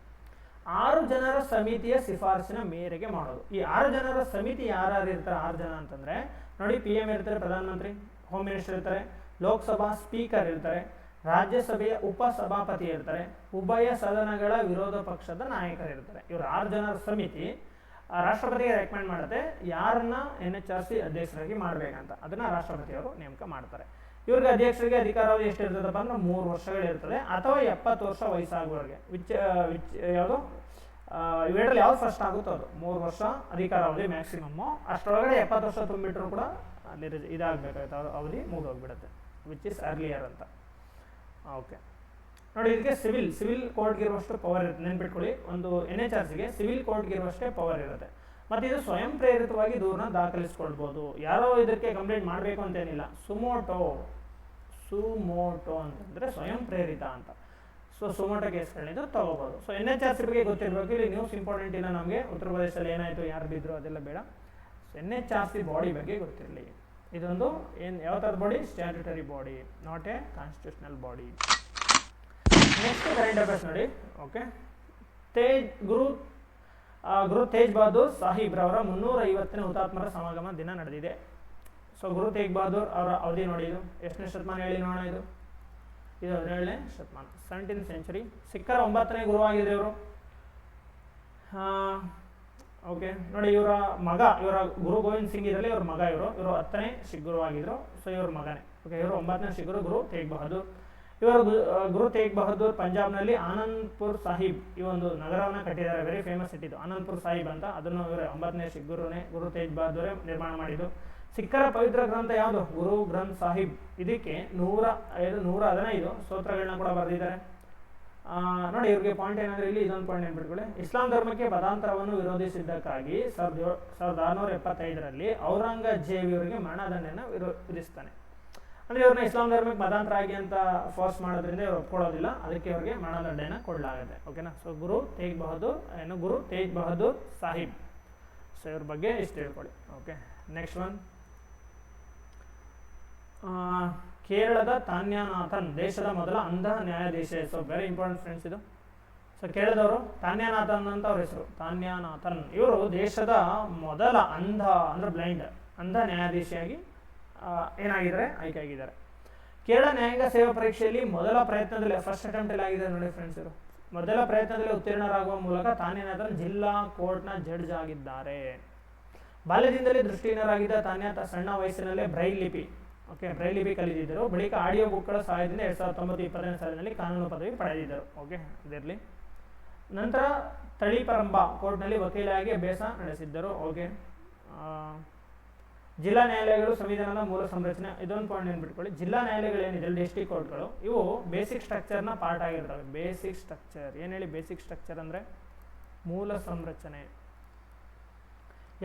6 ಜನರ ಸಮಿತಿಯ ಶಿಫಾರಸಿನ ಮೇರೆಗೆ ಮಾಡೋದು. ಈ 6 ಜನರ ಸಮಿತಿ ಯಾರು ಇರ್ತಾರೆ? 6 ಜನ ಅಂತಂದ್ರೆ ನೋಡಿ, PM ಇರ್ತಾರೆ, ಪ್ರಧಾನಮಂತ್ರಿ, ಹೋಮ್ ಮಿನಿಸ್ಟರ್ ಇರ್ತಾರೆ, ಲೋಕಸಭಾ ಸ್ಪೀಕರ್ ಇರ್ತಾರೆ, ರಾಜ್ಯಸಭೆಯ ಉಪಸಭಾಪತಿ ಇರ್ತಾರೆ, ಉಭಯ ಸದನಗಳ ವಿರೋಧ ಪಕ್ಷದ ನಾಯಕರಿರ್ತಾರೆ. ಇವರು 6 ಜನರ ಸಮಿತಿ ರಾಷ್ಟ್ರಪತಿಗೆ ರೆಕಮೆಂಡ್ ಮಾಡುತ್ತೆ ಯಾರನ್ನ NHRC ಅಧ್ಯಕ್ಷರಾಗಿ ಮಾಡಬೇಕಂತ. ಅದನ್ನ ರಾಷ್ಟ್ರಪತಿಯವರು ನೇಮಕ ಮಾಡ್ತಾರೆ. ಇವ್ರಿಗೆ ಅಧ್ಯಕ್ಷರಿಗೆ ಅಧಿಕಾರಾವಧಿ ಎಷ್ಟು ಇರ್ತದಪ್ಪ ಅಂದ್ರೆ 3 ವರ್ಷಗಳಿರ್ತದೆ, ಅಥವಾ 70 ವರ್ಷ ವಯಸ್ಸಾಗುವವರೆಗೆ. ಯಾವುದು ಇವೆರಡರಲ್ಲಿ ಯಾವ್ದು ಫಸ್ಟ್ ಆಗುತ್ತೋ ಅದು. 3 ವರ್ಷ ಅಧಿಕಾರಾವಧಿ ಮ್ಯಾಕ್ಸಿಮಮ್ಮು. ಅಷ್ಟರೊಳಗಡೆ 70 ವರ್ಷ ತುಂಬಿಟ್ರು ಕೂಡ ಅಲ್ಲಿ ಇದಾಗಬೇಕಾಗುತ್ತೆ, ಅವಧಿ ಮುಗಿದೋಗ್ಬಿಡುತ್ತೆ, ವಿಚ್ ಇಸ್ ಅರ್ಲಿಯರ್ ಅಂತ. ಓಕೆ ನೋಡಿ, ಇದಕ್ಕೆ ಸಿವಿಲ್ ಕೋರ್ಟ್ಗೆ ಇರುವಷ್ಟು ಪವರ್ ಇರುತ್ತೆ. ನೆನ್ಪಿಟ್ಕೊಳ್ಳಿ, ಒಂದು NHRCಗೆ ಸಿವಿಲ್ ಕೋರ್ಟ್ಗೆ ಇರುವಷ್ಟೇ ಪವರ್ ಇರುತ್ತೆ. ಮತ್ತು ಇದು ಸ್ವಯಂ ಪ್ರೇರಿತವಾಗಿ ದೂರನ್ನ ದಾಖಲಿಸ್ಕೊಳ್ಬೋದು. ಯಾರೋ ಇದಕ್ಕೆ ಕಂಪ್ಲೇಂಟ್ ಮಾಡಬೇಕು ಅಂತೇನಿಲ್ಲ. ಸುಮೋಟೋ ಅಂತಂದರೆ ಸ್ವಯಂ ಪ್ರೇರಿತ ಅಂತ. ಸೊ ಸುಮೋಟೋ ಕೇಸ್ಗಳನ್ನಿದ್ದು ತಗೋಬೋದು. ಸೊ NHRC ಬಗ್ಗೆ ಗೊತ್ತಿರಬೇಕು. ಇಲ್ಲಿ ನ್ಯೂಸ್ ಇಂಪಾರ್ಟೆಂಟ್ ಇಲ್ಲ ನಮಗೆ, ಉತ್ತರ ಪ್ರದೇಶದಲ್ಲಿ ಏನಾಯಿತು, ಯಾರು ಬಿದ್ದರು ಅದೆಲ್ಲ ಬೇಡ. ಸೊ NHRC ಬಾಡಿ ಬಗ್ಗೆ ಗೊತ್ತಿರಲಿ. ಇದೊಂದು ಯಾವ ಥರದ body, statutory body, not A constitutional body. Next current affairs ನೋಡಿ. ಓಕೆ, ಗುರು ತೇಜ್ ಬಹದ್ದೂರ್ ಸಾಹಿಬ್ರವರ 350ನೇ ಹುತಾತ್ಮರ ಸಮಾಗಮ ದಿನ ನಡೆದಿದೆ. ಸೊ ಗುರು ತೇಜ್ ಬಹದ್ದೂರ್ ಅವರ ಅವಧಿ ನೋಡಿ, ಇದು ಎಷ್ಟನೇ ಶತಮಾನ ಹೇಳಿ ನೋಡೋಣ. ಇದು 17ನೇ ಶತಮಾನ, 17th century. ಸಿಖ್ಖರ 9ನೇ ಗುರು ಆಗಿದ್ರು ಇವರು. ಓಕೆ ನೋಡಿ, ಇವರ ಮಗ, ಇವರ ಗುರು ಗೋವಿಂದ್ ಸಿಂಗ್ ಇದರಲ್ಲಿ ಇವ್ರ ಮಗ, ಇವರು 10ನೇ ಸಿಖ್ ಗುರು ಆಗಿದ್ರು. ಸೊ ಇವ್ರ ಮಗನೇ. ಓಕೆ, ಇವರು 9ನೇ ಸಿಖ್ ಗುರು ತೇಗ್ ಬಹದ್ದೂರ್. ಇವರು ಗುರು ತೇಗ್ ಬಹದ್ದೂರ್ ಪಂಜಾಬ್ನಲ್ಲಿ ಆನಂದ್ಪುರ್ ಸಾಹಿಬ್ ಈ ಒಂದು ನಗರವನ್ನು ಕಟ್ಟಿದ್ದಾರೆ. ವೆರಿ ಫೇಮಸ್ ಸಿಟಿ ಇದು ಆನಂದ್ಪುರ್ ಸಾಹಿಬ್ ಅಂತ. ಅದನ್ನು ಇವರು 9ನೇ ಸಿಖ್ ಗುರುನೇ ಗುರು ತೇಜ್ ಬಹದ್ದೂರೇ ನಿರ್ಮಾಣ ಮಾಡಿದ್ದು. ಸಿಖ್ಖರ ಪವಿತ್ರ ಗ್ರಂಥ ಯಾವುದು, ಗುರು ಗ್ರಂಥ್ ಸಾಹಿಬ್. ಇದಕ್ಕೆ 115 ಸ್ತೋತ್ರಗಳನ್ನ ಕೂಡ ಬರೆದಿದ್ದಾರೆ. ನೋಡಿ, ಇವ್ರಿಗೆ ಪಾಯಿಂಟ್ ಏನಂದ್ರೆ ಇಲ್ಲಿ ಇದೊಂದು ಪಾಯಿಂಟ್ ನೆನ್ಪಿಟ್ಕೊಳ್ಳಿ. ಇಸ್ಲಾಂ ಧರ್ಮಕ್ಕೆ ಮತಾಂತರವನ್ನು ವಿರೋಧಿಸಿದ್ದಕ್ಕಾಗಿ 1675ರಲ್ಲಿ ಔರಂಗಜೇಬ್ ಇವರಿಗೆ ಮರಣದಂಡನೆಯನ್ನು ವಿಧಿಸ್ತಾನೆ. ಅಂದರೆ ಇವ್ರನ್ನ ಇಸ್ಲಾಂ ಧರ್ಮಕ್ಕೆ ಮತಾಂತರ ಆಗಿ ಅಂತ ಫೋರ್ಸ್ ಮಾಡೋದ್ರಿಂದ ಇವ್ರು ಒಪ್ಕೊಳ್ಳೋದಿಲ್ಲ, ಅದಕ್ಕೆ ಅವ್ರಿಗೆ ಮರಣದಂಡನೆಯನ್ನು ಕೊಡಲಾಗುತ್ತೆ. ಓಕೆನಾ. ಸೊ ಗುರು ತೇಜ್ ಬಹದ್ದೂರ್ ಸಾಹಿಬ್. ಸೊ ಇವ್ರ ಬಗ್ಗೆ ಇಷ್ಟು ಹೇಳ್ಕೊಳ್ಳಿ. Okay, next one. ಕೇರಳದ ತಾನ್ಯಾನಾಥನ್ ದೇಶದ ಮೊದಲ ಅಂಧ ನ್ಯಾಯಾಧೀಶ. ಸೊ ವೆರಿ ಇಂಪಾರ್ಟೆಂಟ್ ಫ್ರೆಂಡ್ಸ್ ಇದು. ಸೊ ಕೇರಳದವರು ತಾನ್ಯಾನಾಥನ್ ಅಂತ ಅವ್ರ ಹೆಸರು, ತಾನ್ಯಾನಾಥನ್. ಇವರು ದೇಶದ ಮೊದಲ ಅಂಧ ಅಂದ್ರೆ ಬ್ಲೈಂಡ್ ಅಂಧ ನ್ಯಾಯಾಧೀಶಿಯಾಗಿ ಏನಾಗಿದ್ದಾರೆ, ಆಯ್ಕೆ ಆಗಿದ್ದಾರೆ. ಕೇರಳ ನ್ಯಾಯಾಂಗ ಸೇವಾ ಪರೀಕ್ಷೆಯಲ್ಲಿ ಮೊದಲ ಪ್ರಯತ್ನದಲ್ಲಿ, ಫಸ್ಟ್ ಅಟೆಂಪ್ಟ್ ಅಲ್ಲಿ ಆಗಿದೆ ನೋಡಿ ಫ್ರೆಂಡ್ಸ್. ಇವರು ಮೊದಲ ಪ್ರಯತ್ನದಲ್ಲಿ ಉತ್ತೀರ್ಣರಾಗುವ ಮೂಲಕ ತಾನ್ಯಾನಾಥನ್ ಜಿಲ್ಲಾ ಕೋರ್ಟ್ನ ಜಡ್ಜ್ ಆಗಿದ್ದಾರೆ. ಬಾಲ್ಯದಿಂದಲೇ ದೃಷ್ಟಿಹೀನರಾಗಿದ್ದ ತಾನ್ಯಾ ಸಣ್ಣ ವಯಸ್ಸಿನಲ್ಲೇ ಬ್ರೈಲ್ ಲಿಪಿ ಬ್ರೈಲ್ ಕಲಿತಿದ್ದರು. ಬಳಿಕ ಆಡಿಯೋ ಬುಕ್ಗಳ ಸಹಾಯದಿಂದ 2019-20 ಸಾಲಿನಲ್ಲಿ ಕಾನೂನು ಪದವಿ ಪಡೆದಿದ್ದರು. ಓಕೆ, ಇದರಲ್ಲಿ ನಂತರ ತಳಿಪರಂಬ ಕೋರ್ಟ್ನಲ್ಲಿ ವಕೀಲಾಗಿ ಅಭ್ಯಾಸ ನಡೆಸಿದ್ದರು. ಓಕೆ, ಜಿಲ್ಲಾ ನ್ಯಾಯಾಲಯಗಳು ಸಂವಿಧಾನದ ಮೂಲ ಸಂರಚನೆ. ಇದೊಂದು ಪಾಯಿಂಟ್ ನೆನ್ಬಿಟ್ಕೊಳ್ಳಿ. ಜಿಲ್ಲಾ ನ್ಯಾಯಾಲಯಗಳು ಏನಿದೆ, ಡಿಸ್ಟ್ರಿಕ್ಟ್ ಕೋರ್ಟ್ಗಳು, ಇವು ಬೇಸಿಕ್ ಸ್ಟ್ರಕ್ಚರ್ನ ಪಾರ್ಟ್ ಆಗಿರ್ತವೆ. ಬೇಸಿಕ್ ಸ್ಟ್ರಕ್ಚರ್ ಏನು ಹೇಳಿ, ಬೇಸಿಕ್ ಸ್ಟ್ರಕ್ಚರ್ ಅಂದರೆ ಮೂಲ ಸಂರಚನೆ.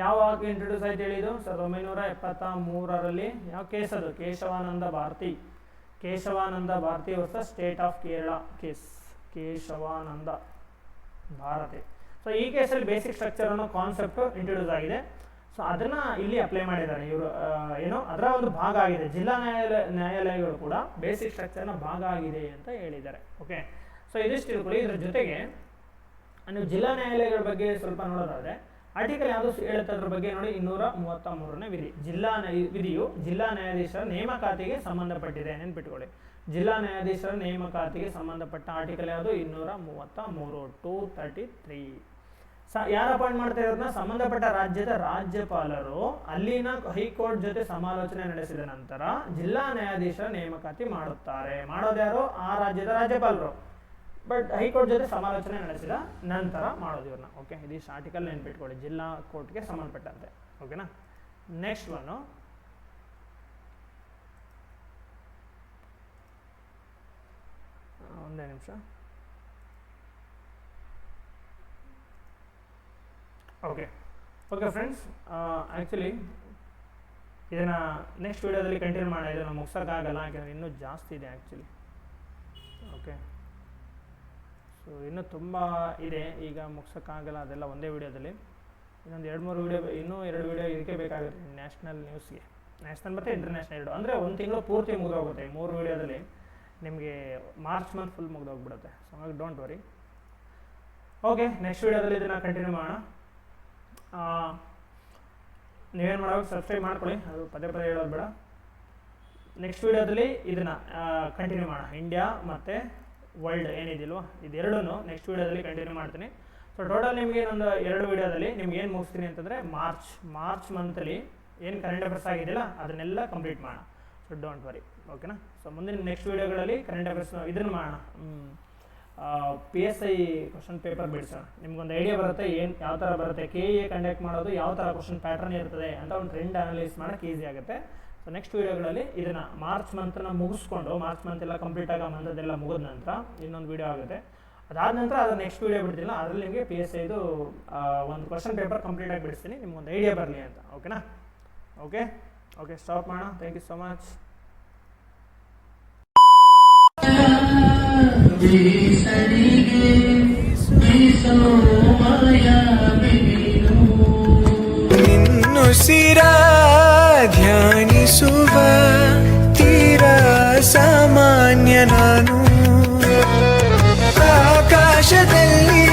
ಯಾವಾಗ ಇಂಟ್ರೊಡ್ಯೂಸ್ ಆಯ್ತು ಹೇಳಿದ್ದು, 1973ರಲ್ಲಿ. ಯಾವ ಕೇಸ್ ಅದು, Kesavananda Bharati versus state of Kerala case, Kesavananda Bharati. So ಈ ಕೇಸಲ್ಲಿ ಬೇಸಿಕ್ ಸ್ಟ್ರಕ್ಚರ್ ಅನ್ನೋ ಕಾನ್ಸೆಪ್ಟ್ ಇಂಟ್ರೊಡ್ಯೂಸ್ ಆಗಿದೆ. ಸೊ ಅದನ್ನ ಇಲ್ಲಿ ಅಪ್ಲೈ ಮಾಡಿದ್ದಾರೆ ಇವರು. ಏನೋ ಅದರ ಒಂದು ಭಾಗ ಆಗಿದೆ. ಜಿಲ್ಲಾ ನ್ಯಾಯಾಲಯಗಳು ಕೂಡ ಬೇಸಿಕ್ ಸ್ಟ್ರಕ್ಚರ್ನ ಭಾಗ ಆಗಿದೆ ಅಂತ ಹೇಳಿದ್ದಾರೆ. ಓಕೆ, ಸೊ ಇದಿಷ್ಟು ತಿಳ್ಕೊಳ್ಳಿ. ಇದ್ರ ಜೊತೆಗೆ ನೀವು ಜಿಲ್ಲಾ ನ್ಯಾಯಾಲಯಗಳ ಬಗ್ಗೆ ಸ್ವಲ್ಪ ನೋಡೋದಾದ್ರೆ ಆರ್ಟಿಕಲ್ ಯಾವುದು ಹೇಳುತ್ತೆ ಅದ್ರ ಬಗ್ಗೆ ನೋಡಿ. 233ನೇ ವಿಧಿಯು ಜಿಲ್ಲಾ ನ್ಯಾಯಾಧೀಶರ ನೇಮಕಾತಿಗೆ ಸಂಬಂಧಪಟ್ಟಿದೆ. ನೆನ್ಪಿಟ್ಕೊಳ್ಳಿ, ಜಿಲ್ಲಾ ನ್ಯಾಯಾಧೀಶರ ನೇಮಕಾತಿಗೆ ಸಂಬಂಧಪಟ್ಟ ಆರ್ಟಿಕಲ್ ಯಾವುದು, 233, 233. ಯಾರು ಅಪಾಯಿಂಟ್ ಮಾಡ್ತಾ ಇರೋದನ್ನ, ಸಂಬಂಧಪಟ್ಟ ರಾಜ್ಯದ ರಾಜ್ಯಪಾಲರು ಅಲ್ಲಿನ ಹೈಕೋರ್ಟ್ ಜೊತೆ ಸಮಾಲೋಚನೆ ನಡೆಸಿದ ನಂತರ ಜಿಲ್ಲಾ ನ್ಯಾಯಾಧೀಶರ ನೇಮಕಾತಿ ಮಾಡುತ್ತಾರೆ. ಮಾಡೋದ್ಯಾರು, ಆ ರಾಜ್ಯದ ರಾಜ್ಯಪಾಲರು. ಬಟ್ ಹೈಕೋರ್ಟ್ ಜೊತೆ ಸಮಾಲೋಚನೆ ನಡೆಸಿದ ನಂತರ ಮಾಡೋದು ಇವ್ರನ್ನ. ಓಕೆ, ಇದಿಷ್ಟು ಆರ್ಟಿಕಲ್ ನೆನ್ಪಿಟ್ಕೊಳ್ಳಿ, ಜಿಲ್ಲಾ ಕೋರ್ಟ್ಗೆ ಸಂಬಂಧಪಟ್ಟಂತೆ. ಓಕೆನಾ. ನೆಕ್ಸ್ಟ್ ಒನ್ನು, ಒಂದೇ ನಿಮಿಷ. ಓಕೆ ಫ್ರೆಂಡ್ಸ್, ಆ್ಯಕ್ಚುಲಿ ಇದನ್ನು ನೆಕ್ಸ್ಟ್ ವೀಡಿಯೋದಲ್ಲಿ ಕಂಟಿನ್ಯೂ ಮಾಡೋಣ. ಇದನ್ನು ಮುಗ್ಸೋಕ್ಕಾಗಲ್ಲ, ಯಾಕೆಂದರೆ ಇನ್ನೂ ಜಾಸ್ತಿ ಇದೆ ಆ್ಯಕ್ಚುಲಿ. ಓಕೆ, ಸೊ ಇನ್ನೂ ತುಂಬ ಇದೆ, ಈಗ ಮುಗ್ಸೋಕ್ಕಾಗಲ್ಲ ಅದೆಲ್ಲ ಒಂದೇ ವೀಡಿಯೋದಲ್ಲಿ. ಇನ್ನೊಂದು 2-3 ವೀಡಿಯೋ, ಇನ್ನೂ 2 ವೀಡಿಯೋ ಇದಕ್ಕೆ ಬೇಕಾಗುತ್ತೆ, ನ್ಯಾಷನಲ್ ನ್ಯೂಸ್ಗೆ. ನ್ಯಾಷನಲ್ ಮತ್ತು ಇಂಟರ್ನ್ಯಾಷನಲ್ 2 ಅಂದರೆ 1 ತಿಂಗಳು ಪೂರ್ತಿ ಮುಗಿದೋಗುತ್ತೆ. 3 ವೀಡಿಯೋದಲ್ಲಿ ನಿಮಗೆ ಮಾರ್ಚ್ ಮಂತ್ ಫುಲ್ ಮುಗಿದೋಗ್ಬಿಡುತ್ತೆ. ಸೊ ಹಾಗಾಗಿ ಡೋಂಟ್ ವರಿ. ಓಕೆ, ನೆಕ್ಸ್ಟ್ ವೀಡಿಯೋದಲ್ಲಿ ಇದನ್ನು ಕಂಟಿನ್ಯೂ ಮಾಡೋಣ. ನೀವೇನು ಮಾಡೋದು, ಸಬ್ಸ್ಕ್ರೈಬ್ ಮಾಡ್ಕೊಳ್ಳಿ, ಅದು ಪದೇ ಹೇಳೋದು ಬೇಡ. ನೆಕ್ಸ್ಟ್ ವೀಡಿಯೋದಲ್ಲಿ ಇದನ್ನು ಕಂಟಿನ್ಯೂ ಮಾಡೋಣ. ಇಂಡಿಯಾ ಮತ್ತು ವರ್ಲ್ಡ್ ಏನಿದೆಯಲ್ವ, ಇದೆರಡೂ ನೆಕ್ಸ್ಟ್ ವೀಡಿಯೋದಲ್ಲಿ ಕಂಟಿನ್ಯೂ ಮಾಡ್ತೀನಿ. ಸೊ ಟೋಟಲ್ ನಿಮಗೆ ಒಂದು 2 ವೀಡಿಯೋದಲ್ಲಿ ನಿಮ್ಗೆ ಏನು ಮುಗಿಸ್ತೀನಿ ಅಂತಂದರೆ, ಮಾರ್ಚ್ ಮಂತಲ್ಲಿ ಏನು ಕರೆಂಟ್ ಅಫೇರ್ಸ್ ಆಗಿದೆಯಲ್ಲ ಅದನ್ನೆಲ್ಲ ಕಂಪ್ಲೀಟ್ ಮಾಡೋಣ. So don't worry. ಓಕೆನಾ. ಸೊ ಮುಂದಿನ ನೆಕ್ಸ್ಟ್ ವೀಡಿಯೋಗಳಲ್ಲಿ ಕರೆಂಟ್ ಅಫೇರ್ಸ್ ಇದನ್ನು ಮಾಡೋಣ. PSI ಕ್ವಶನ್ ಪೇಪರ್ ಬಿಡಿಸೋಣ. ನಿಮ್ಗೊಂದು ಐಡಿಯಾ ಬರುತ್ತೆ ಯಾವ ಥರ ಬರುತ್ತೆ, KA ಕಂಡಕ್ಟ್ ಮಾಡೋದು ಯಾವ ಥರ ಕ್ವಶನ್ ಪ್ಯಾಟರ್ನ್ ಇರ್ತದೆ ಅಂತ ಒಂದು ಟ್ರೆಂಡ್ ಅನಲೈಸ್ ಮಾಡೋಕ್ಕೆ ಈಸಿ ಆಗುತ್ತೆ. ಸೊ ನೆಕ್ಸ್ಟ್ ವೀಡಿಯೋಗಳಲ್ಲಿ ಇದನ್ನು ಮಾರ್ಚ್ ಮಂತನ್ನ ಮುಗಿಸ್ಕೊಂಡು, ಮಾರ್ಚ್ ಮಂತ್ ಎಲ್ಲ ಕಂಪ್ಲೀಟ್ ಆಗೋ ಮಂತದೆಲ್ಲ ಮುಗಿದ ನಂತರ ಇನ್ನೊಂದು ವೀಡಿಯೋ ಆಗುತ್ತೆ. ಅದಾದ ನಂತರ ಅದು ನೆಕ್ಸ್ಟ್ ವೀಡಿಯೋ ಬಿಡ್ತಿಲ್ಲ, ಅದರಲ್ಲಿ ನಿಮಗೆ PSIದು ಒಂದು ಕ್ವಶನ್ ಪೇಪರ್ ಕಂಪ್ಲೀಟಾಗಿ ಬಿಡಿಸ್ತೀನಿ, ನಿಮ್ಗೊಂದು ಐಡಿಯಾ ಬರಲಿ ಅಂತ. ಓಕೆನಾ. ಓಕೆ ಸ್ಟಾಪ್ ಮಾಡೋಣ. Thank you so much. ಬೇಸರಿಗೆ ಬೀಸೋ ಮಾಯಾವಿನು ನಿನ್ನುಸಿರ ಧ್ಯಾನಿಸುವ ತೀರ ಸಾಮಾನ್ಯ ನಾನು ಆಕಾಶದಲ್ಲಿ